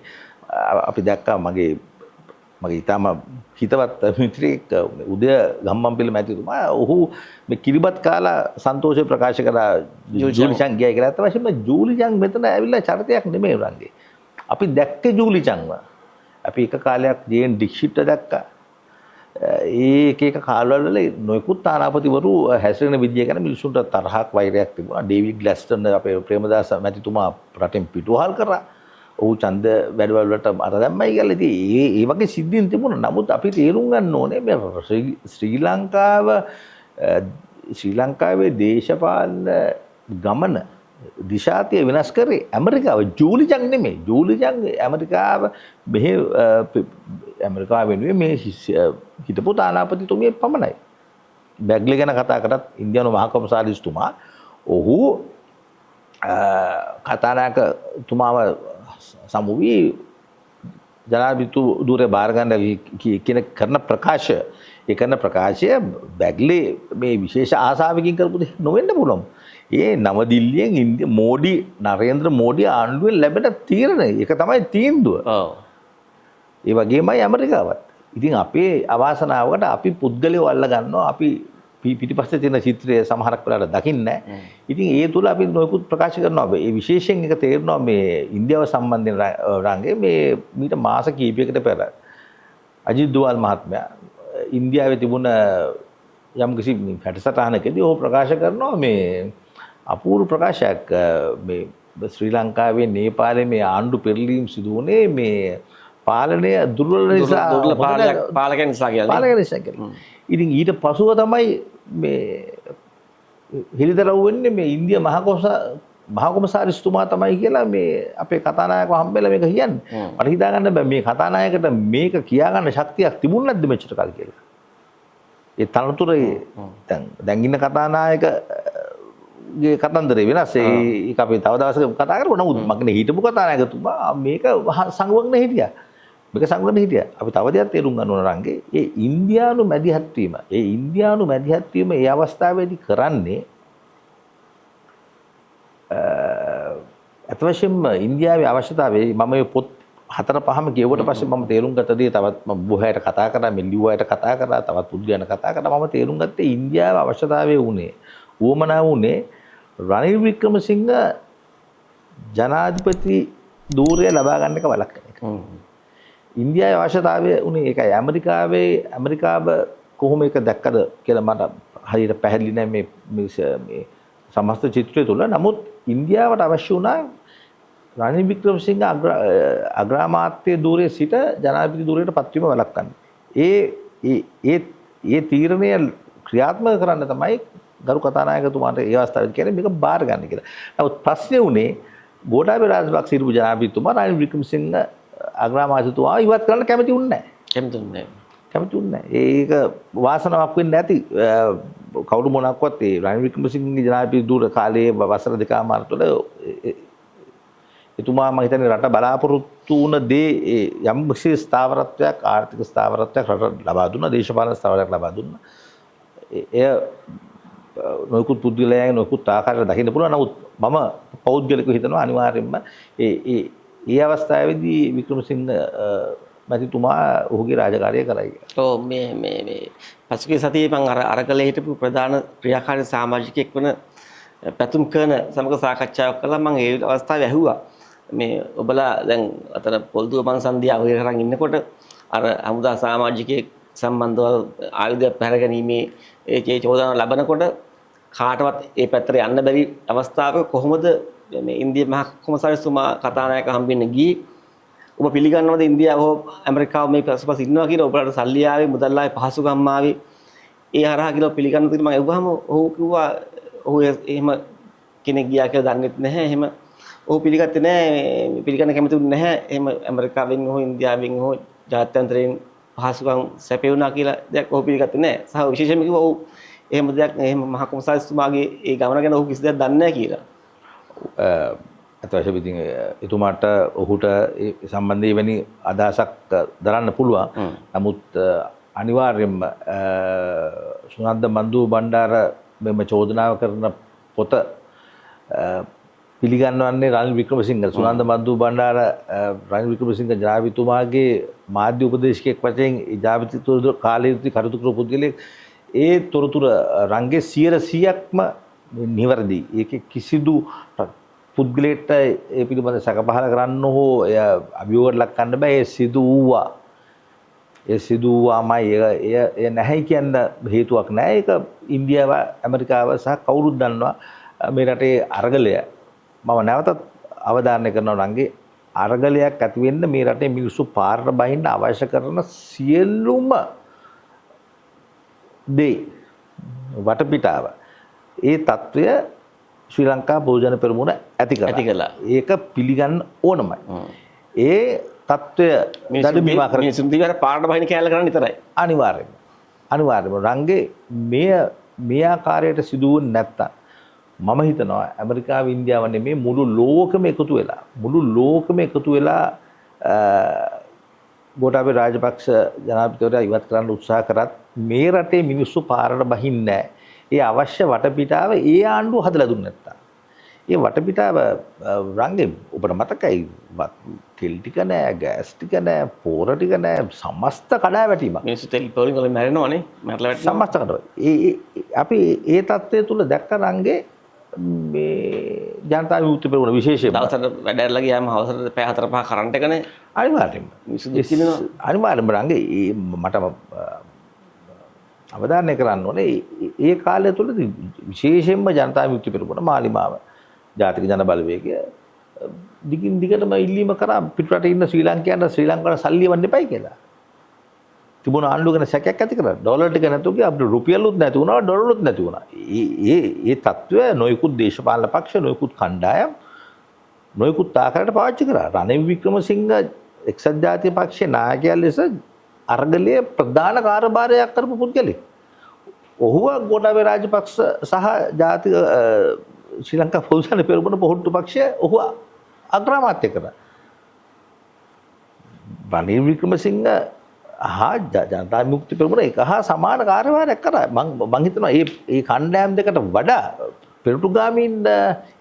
අපි දැක්කා මගේ ඊටම හිතවත් මිත්‍රයෙක් උදය ගම්මන්පිල මැතිතුමා ඔහු මේ කිරිබත් කාලා සන්තෝෂය ප්‍රකාශ කරා ජූලි චං ගියා කියලා. අත් වශයෙන්ම ජූලි චං මෙතන ඇවිල්ලා චරිතයක් නෙමෙයි රංගි. අපි දැක්කේ ජූලි චංව. අපි එක කාලයක් ජේන් ඩික්ෂිට් දැක්කා. ඒක කාලවල නොයෙකුත් තානාපතිවරු හැසිරෙන විදිය ගැන මිනිසුන්ට තරහක් වෛරයක් තිබුණා. ඩේවිඩ් ග්ලැස්ටන් අපේ ප්‍රේමදාස මැතිතුමා රටෙන් පිටුවහල් කරා. ඔහු ඡන්ද වැඩවල වලට අර දැම්මයි කියලා. ඉතින් ඒ වගේ සිද්ධීන් තිබුණා. නමුත් අපි තේරුම් ගන්න ඕනේ මේ ශ්‍රී ලංකාවේ දේශපාලන ගමන දිශාතිය වෙනස් කරේ ඇමරිකාව. ජූලි චං නෙමෙයි. ජූලි චං ඇමරිකාව මෙහි ඇමරිකාව වෙනුවෙන් මේ හිටපු තානාපතිතුමිය පමණයි. බැග්ලි ගැන කතා කරත් ඉන්දියානු මහ කොමසාරිස්තුමා ඔහු කතානායකතුමාව සමු වී ජනාධිපති ධූරය බාර ගන්න කියන කරන ප්‍රකාශය බැග්ලි මේ විශේෂ ආසාවකින් කරපු දෙයක් නොවෙන්න පුළුවන්. ඒ නවදිල්ලියෙන් නරේන්ද්‍ර මෝඩි ආණ්ඩුවෙන් ලැබෙන තීරණය. ඒක තමයි තීන්දුව. ඒ වගේමයි ඇමරිකාවත්. ඉතින් අපේ අවාසනාවකට අපි පුද්ගලයෝ අල්ල ගන්නවා. අපි පිටිපස්සේ තියෙන චිත්‍රය සමහරක් වෙලාවට දකින්නේ නැහැ. ඉතින් ඒ තුල අපි නොයෙකුත් ප්‍රකාශ කරනවා. ඒ විශේෂයෙන් එක තේරෙනවා මේ ඉන්දියාව සම්බන්ධයෙන් රංගේ මේ මීට මාස කිහිපයකට පෙර අජිත් දුවාල් මහත්මයා ඉන්දියාවේ තිබුණ යම්කිසි පැටසටහනකදී ඔහු ප්‍රකාශ කරනවා මේ අපූර්ව ප්‍රකාශයක් මේ ශ්‍රී ලංකාවේ නේපාලයේ මේ ආණ්ඩු පෙරලීම් සිදු වුණේ මේ පාලනය දුර්වල නිසා පාලකයන් නිසා කියලා. ඉතින් ඊට පසුව තමයි මේ හිලිදරව් වෙන්නේ මේ ඉන්දියා මහ කොමසාරිස්තුමා තමයි කියලා මේ අපේ කතානායකව හම්බෙලා මේක කියන්නේ. මට හිතා ගන්න බෑ මේ කතානායකට මේක කියා ගන්න ශක්තියක් තිබුණ නැද්ද මෙච්චර කල් කියලා. ඒ තනතුරේ දැන් ඉන්න කතානායක ගේ කතන්දරේ වෙනස්. ඒක අපි තව දවසක කතා කරමු. නමුත් මගනේ හිටපු කතානායකතුමා මේක සංවගන හිටියා. අපි තව දෙයක් තේරුම් ගන්න ඕන රංගේ. ඒ ඉන්දියානු මැදිහත් වීම ඒ අවස්ථාවේදී කරන්නේ අතවශ්‍යම ඉන්දියාවේ අවශ්‍යතාවය මම මේ පොත් 4-5ම කියවුවට පස්සේ මම තේරුම් ගත්ත දේ තවත් මම බොහෝයට කතා කරා, මෙල්ලිවයට කතා කරා, තවත් පුද්ගලයන් කතා කරා. මම තේරුම් ගත්තේ ඉන්දියාවේ අවශ්‍යතාවය උවමනා වුණේ රනිල් වික්‍රමසිංහ ජනාධිපති ධූරය ලබා ගන්න එක වළක්වන එක. ඉන්දියාවේ අවශ්‍යතාවය උනේ ඒකයි. ඇමරිකාව කොහොම එක දැක්කද කියලා මට හරියට පැහැදිලි නැහැ මේ සමස්ත චිත්‍රය තුළ. නමුත් ඉන්දියාවට අවශ්‍ය වුණා රනිල් වික්‍රමසිංහ අග්‍රාමාත්‍ය ධූරයේ සිට ජනාධිපති ධූරයට පත්වීම වළක්වන්න. ඒ තීරණය ක්‍රියාත්මක කරන්න තමයි ගරු කතානායකතුමාට ඒ අවස්ථාවේදී කියන්නේ මේක බාර ගන්න කියලා. නමුත් ප්‍රශ්නේ උනේ ගෝඨාභය රාජපක්ෂ හිටපු ජනාධිපතිතුමා රනිල් වික්‍රමසිංහ අග්‍රාමාත්‍යතුමා ඉවත් කරන්න කැමති වුණේ නැහැ. ඒක වාසනාවක් වෙන්නේ නැති කවුරු මොනක්වත් ඒ රනිල් වික්‍රමසිංහගේ ජනාධිපති ධූර කාලයේ වසර දෙකමාර තුළ එතුමා මම හිතන්නේ රට බලාපොරොත්තු වුණ දේ යම් විශේෂ ස්ථාවරත්වයක් ආර්ථික ස්ථාවරත්වයක් රට ලබා දුන්නා, දේශපාලන ස්ථාවරයක් ලබා දුන්නා. එය නොයෙකුත් පුද්ගලයන් නොයෙකුත් ආකාරයට දකින්න පුළුවන්. නමුත් මම පෞද්ගලිකව හිතනවා අනිවාර්යයෙන්ම ඒ අවස්ථාවේදී වික්‍රමසිංහ මැතිතුමා ඔහුගේ රාජකාරිය කරයි. ඔව් මේ පසුගිය සතියේ මම අරගලේ හිටපු ප්‍රධාන ක්‍රියාකාරී සමාජිකයෙක් වන පැතුම් කරන සමග සාකච්ඡාවක් කළා. මම ඒ අවස්ථාවේ ඇහුවා මේ ඔබලා දැන් අතන පොල්දුව පන්සන්දියා ඔය කරන් ඉන්නකොට අර හමුදා සමාජිකයෙක් සම්බන්ධව ආයුධ පැහැර ගැනීමේ ඒ චෝදනා ලබනකොට කාටවත් ඒ පැත්තට යන්න බැරි අවස්ථාවක කොහොමද මේ ඉන්දියා මහ කොමසාරිස්තුමා කතානායක හම්බෙන්න ගියේ? ඔබ පිළිගන්නවද ඉන්දියාව හෝ ඇමරිකාව මේ පසුපස ඉන්නවා කියලා? ඔබලට සල්ලි ආවේ, මුදල් ආවේ, පහසුකම් ආවේ ඒ හරහා කියලා පිළිගන්නද කියලා මම අහුවාම ඔහු කිව්වා ඔහු එහෙම කෙනෙක් ගියා කියලා දන්නෙත් නැහැ. එහෙම ඔහු පිළිගත්තේ නැහැ. පිළිගන්න කැමතිුනේ නැහැ. එහෙම ඇමරිකාවෙන් හෝ ඉන්දියාවෙන් හෝ ජාත්‍යන්තරයෙන් පහසුකම් සැපෙවුණා කියලා දෙයක් ඔහු පිළිගත්තේ නැහැ. සහ විශේෂයෙන්ම කිව්වා ඔහු එහෙම දෙයක් එහෙම මහ කොමසාරිස්තුමාගේ ඒ ගමන ගැන ඔහු කිසි දෙයක් දන්නේ නැහැ කියලා. අත වශයෙන් ඉතින් එතුමාට ඔහුට ඒ සම්බන්ධයෙන් වෙනි අදහසක් දරන්න පුළුවන්. නමුත් අනිවාර්යයෙන්ම සුනන්ද මන්දු බණ්ඩාර මෙම චෝදනාව කරන පොත පිළිගන්වන්නේ රනිල් වික්‍රමසිංහ. සුනන්ද මන්දු බණ්ඩාර රනිල් වික්‍රමසිංහ ජනාධිපතිතුමාගේ මාධ්‍ය උපදේශකයෙක් වශයෙන් ජනාධිපතිතුමා කාලයේදී කටයුතු කරපු පුද්ගලයෙක්. ඒ තොරතුර රංගේ 100%ක්ම නිවැරදි. ඒකේ කිසිදු පුද්ගලයෙක්ට ඒ පිළිබඳ සැක පහල කරන්න හෝ අභියෝගයක් ලක් කරන්න බෑ. ඒ සිදු වූවා. ඒ සිදු වූවාමයි එය නැහැ කියන්න හේතුවක් නැහැ. ඒක ඉන්දියාව, ඇමරිකාව සහ කවුරුත් දන්නවා මේ රටේ අරගලය. මම නැවතත් අවධාරණය කරනවා රංගේ අරගලයක් ඇති වෙන්න මේ රටේ මිනිස්සු පාරට බහින්න අවශ්‍ය කරන සියලුම දේ වටපිටාව ඒ తত্ত্বය ශ්‍රී ලංකා බහුජන පෙරමුණ ඇති කළා. ඒක පිළිගන්න ඕනමයි. ඒ తত্ত্বය දඩමීමා කර මිනිසුන් දිගට පාරට බහින කැලල කරන්න විතරයි. අනිවාර්යයෙන්ම රංගේ මේ ආකාරයට සිදු වුනේ නැත්තම් මම හිතනවා ඇමරිකාව ඉන්දියාව නෙමේ මුළු ලෝකෙම එකතු වෙලා ගෝඨාභය රාජපක්ෂ ජනාධිපතිවරයා ඉවත් කරන්න උත්සාහ කරත් මේ රටේ මිනිස්සු පාරට බහින්නේ නැහැ. ඒ අවශ්‍ය වටපිටාව ඒ ආණ්ඩුව හදලා දුන්නේ නැත්තම්. ඒ වටපිටාව රංගේ ඔබට මතකයි තෙල් ටික නැහැ, ගෑස් ටික නැහැ, පෝර ටික නැහැ, සමස්ත කඩාවැටීමක්. මිනිස්සු තෙල් පොලින් වලින් මැරෙනවනේ. මැරලා වැටෙනවා. සමස්ත කඩාවැටීම. අපි ඒ தත්ත්වය තුල දැක්ක රංගේ මේ ජනතා විමුක්ති පෙරමුණ විශේෂයෙන්ම දවසට වැඩ ගියාම හවසට පැය 4-5 කරන්ට් එකනේ. අනිවාර්යයෙන්ම මිනිස්සු දෙකිනවා. අනිවාර්යයෙන්ම රංගේ මට අවධාරණය කරන්න ඕනේ ඒ කාලය තුලදී විශේෂයෙන්ම ජනතා විමුක්ති පෙරමුණ මාලිමාව ජාතික ජන බලවේගය දිගින් දිගටම ඉල්ලීම කරා පිටරට ඉන්න ශ්‍රී ලාංකිකයන්ට ශ්‍රී ලංකාවට සල්ලි යවන්න එපයි කියලා. තිබුණ ආණ්ඩුව ගැන සැකයක් ඇති කරා. ඩොලර් ටික නැතුව ගියා අපිට රුපියලුත් නැති වුණා, ඩොලරුත් නැති වුණා. ඒ තත්ත්වය නොයෙකුත් දේශපාලන පක්ෂ, නොයෙකුත් කණ්ඩායම් නොයෙකුත් ආකාරයට පාවිච්චි කරා. රනිල් වික්‍රමසිංහ එක්සත් ජාතික පක්ෂයේ 나යකයා ලෙස අරගලයේ ප්‍රධාන කාර්යභාරයක් කරපු පුද්ගලෙක්. ඔහුව ගෝඨාභය රාජපක්ෂ සහ ජාතික ශ්‍රී ලංකා බහුජන පෙරමුණ පොහොට්ටු පක්ෂය ඔහු අග්‍රාමාත්‍ය කරා. රනිල් වික්‍රමසිංහ හා ජනතා විමුක්ති පෙරමුණ එක හා සමාන කාර්යභාරයක් කරා. මම හිතනවා මේ කණ්ඩායම් දෙකට වඩා පෙරටුගාමීන්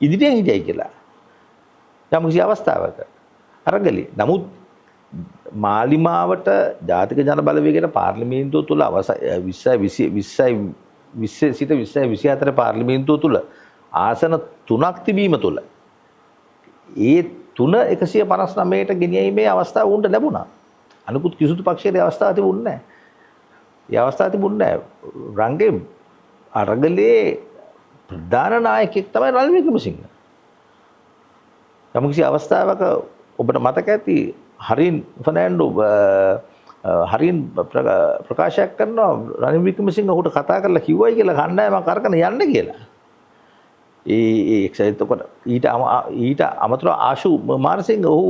ඉදිරියෙන් හිටියයි කියලා. යම් කිසි අවස්ථාවක අරගලේ. නමුත් මාලිමාවට ජාතික ජන බලවේගයට පාර්ලිමේන්තුව තුළ 20 සිට 24 පාර්ලිමේන්තුව තුළ ආසන 3ක් තිබීම තුළ ඒ 3 159ට ගෙනියීමේ අවස්ථාව උන්ට ලැබුණා. අනිකුත් කිසිදු පක්ෂයකට අවස්ථාවක් තිබුණේ නැහැ. ඒ අවස්ථාව තිබුණේ නැහැ. රංගේ අරගලේ ප්‍රධාන නායකයෙක් තමයි රනිල් වික්‍රමසිංහ. යම් කිසි අවස්ථාවක ඔබට මතක ඇති හරින් ෆර්නෑන්ඩෝ හරින් ප්‍රකාශයක් කරනවා රනිල් වික්‍රමසිංහ ඔහුට කතා කරලා කිව්වයි කියලා කණ්ඩායමක් අරගෙන යන්න කියලා. එතකොට ඊට අමතරව ආශු මානසිංහ ඔහු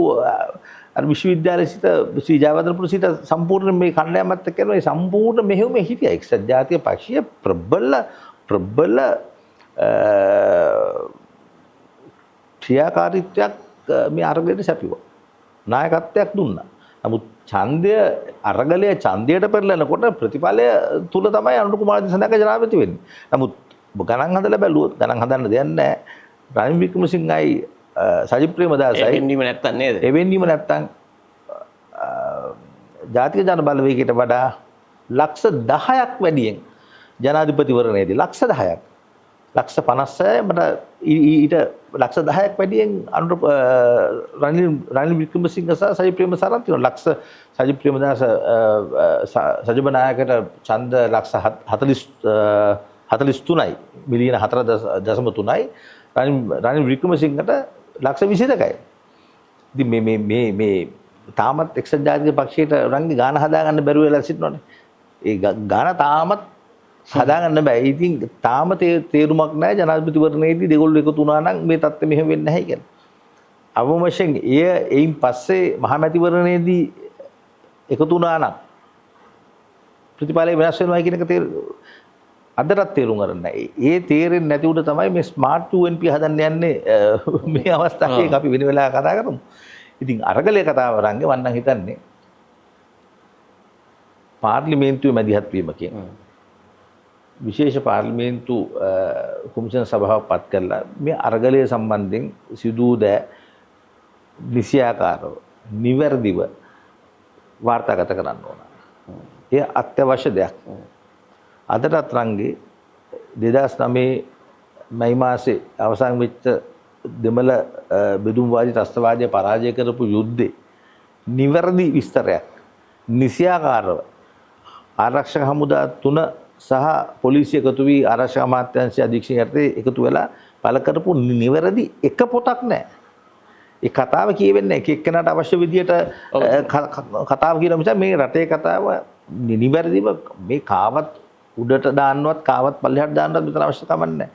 අර විශ්වවිද්‍යාලයේ සිට ශ්‍රී ජයවර්ධනපුර සිට සම්පූර්ණ මේ කණ්ඩායමත් එක්ක කරන මේ සම්පූර්ණ මෙහෙයුම හිටියා. එක්සත් ජාතික පක්ෂීය ප්‍රබල ක්‍රියාකාරීත්වයක් මේ අරගලයට සැපියුවා. නායකත්වයක් දුන්නා. නමුත් ඡන්දය අරගලයේ ඡන්දයට පෙරලනකොට ප්‍රතිඵලය තුල තමයි අනුර කුමාර දිසානායක ජනාධිපති වෙන්නේ. නමුත් ගණන් හදලා බැලුවොත් ගණන් හදන්න දෙයක් නැහැ. රනිල් වික්‍රමසිංහයි සජිත් ප්‍රේමදාසයි එවෙන්නීම නැත්තම් නේද? එවෙන්නීම නැත්තම් ජාතික ජන බලවේගයට වඩා ලක්ෂ 10ක් වැඩියෙන් ජනාධිපතිවරණයේදී ලක්ෂ 10ක් ලක්ෂ 56 මට ඊට ලක්ෂ 10ක් වැඩියෙන් රනිල් වික්‍රමසිංහ සහ සජිත් ප්‍රේමසාරත් තියෙනවා. ලක්ෂ සජිත් ප්‍රේමදාස සජබනායකට ඡන්ද ලක්ෂ 43යි මිලියන 4.3යි රනිල් වික්‍රමසිංහට ලක්ෂ 22යි. ඉතින් මේ තාමත් එක්සත් ජාතික පක්ෂයට රංගි ගාන හදාගන්න බැරුව වෙලා සිටිනවනේ. ඒ ගාන තාමත් හදාගන්න බෑ. ඉතින් තාම තේරුමක් නැහැ ජනාධිපතිවරණයේදී දෙගොල්ලෝ එකතු වුණා නම් මේ තත්ත්වෙ මෙහෙම වෙන්නේ නැහැ කියලා. අවම වශයෙන් එයින් පස්සේ මහමැතිවරණයේදී එකතු වුණා නම් ප්‍රතිඵලය වෙනස් වෙනවා කියන එක අදටත් තේරුම් ගන්න නැහැ. ඒ තේරෙන්නේ නැති උඩ තමයි මේ ස්මාර්ට් UNP හදන්න යන්නේ මේ අවස්ථාවේ අපි වෙන වෙලාවක කතා කරමු. ඉතින් අරගලයේ කතාව රංගේ වන්නම් හිතන්නේ පාර්ලිමේන්තුවේ මැදිහත් වීමකින් විශේෂ පාර්ලිමේන්තු කොමිෂන් සභාවක් පත් කරලා මේ අරගලය සම්බන්ධයෙන් සිදු වූ දෑ නිසියාකාරව නිවැරදිව වාර්තාගත කරන්න ඕන. ඒ අත්‍යවශ්‍ය දෙයක්. අදටත් රංගේ 2009 මැයි මාසේ අවසන් වෙච්ච දෙමළ බෙදුම්වාදී ත්‍රස්තවාදය පරාජය කරපු යුද්ධේ නිවැරදි විස්තරයක් නිසියාකාරව ආරක්ෂක හමුදා 3 සහ පොලිසිය එකතු වී ආරක්ෂක අමාත්‍යාංශය අධීක්ෂණය යටතේ එකතු වෙලා පළ කරපු නිවැරදි එක පොතක් නැහැ. ඒ කතාව කියවෙන්නේ එක එක්කෙනාට අවශ්‍ය විදියට කතාව කියන නිසා මේ රටේ කතාව නිවැරදිව මේ කාවත් උඩට දාන්නවත් කාවත් පල්ලෙහාට දාන්නවත් මෙතන අවශ්‍ය කමක් නැහැ.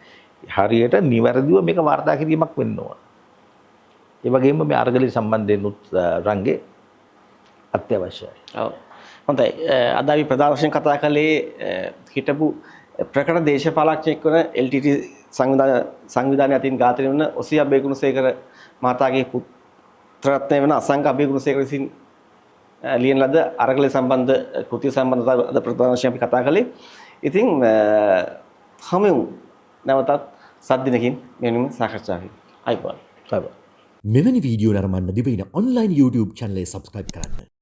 හරියට නිවැරදිව මේක වාර්තා කිරීමක් වෙන්න ඕන. ඒ වගේම මේ අරගලී සම්බන්ධයෙන් රංගේ අත්‍යවශ්‍යයි. ඔව්. හොඳයි. අද අපි ප්‍රධාන වශයෙන් කතා කළේ හිටපු ප්‍රකට දේශපාලඥයෙක් වන LTT සංවිධානය අතින් ඝාතනය වන ඔසිය අබේගුණසේකර මහතාගේ පුත්‍රරත්නය වන අසංක අබේගුණසේකර විසින් ලියන ලද අරගලය සම්බන්ධ කෘතිය සම්බන්ධව අද ප්‍රධාන වශයෙන් අපි කතා කළේ. ඉතින් හමු නැවතත් සද්දිනකින් මෙන්න සාකච්ඡාවකින්. අයිබෝන්. මෙවැනි වීඩියෝ නරඹන්න දිවයින ඔන්ලයින් YouTube channel එක subscribe කරන්න.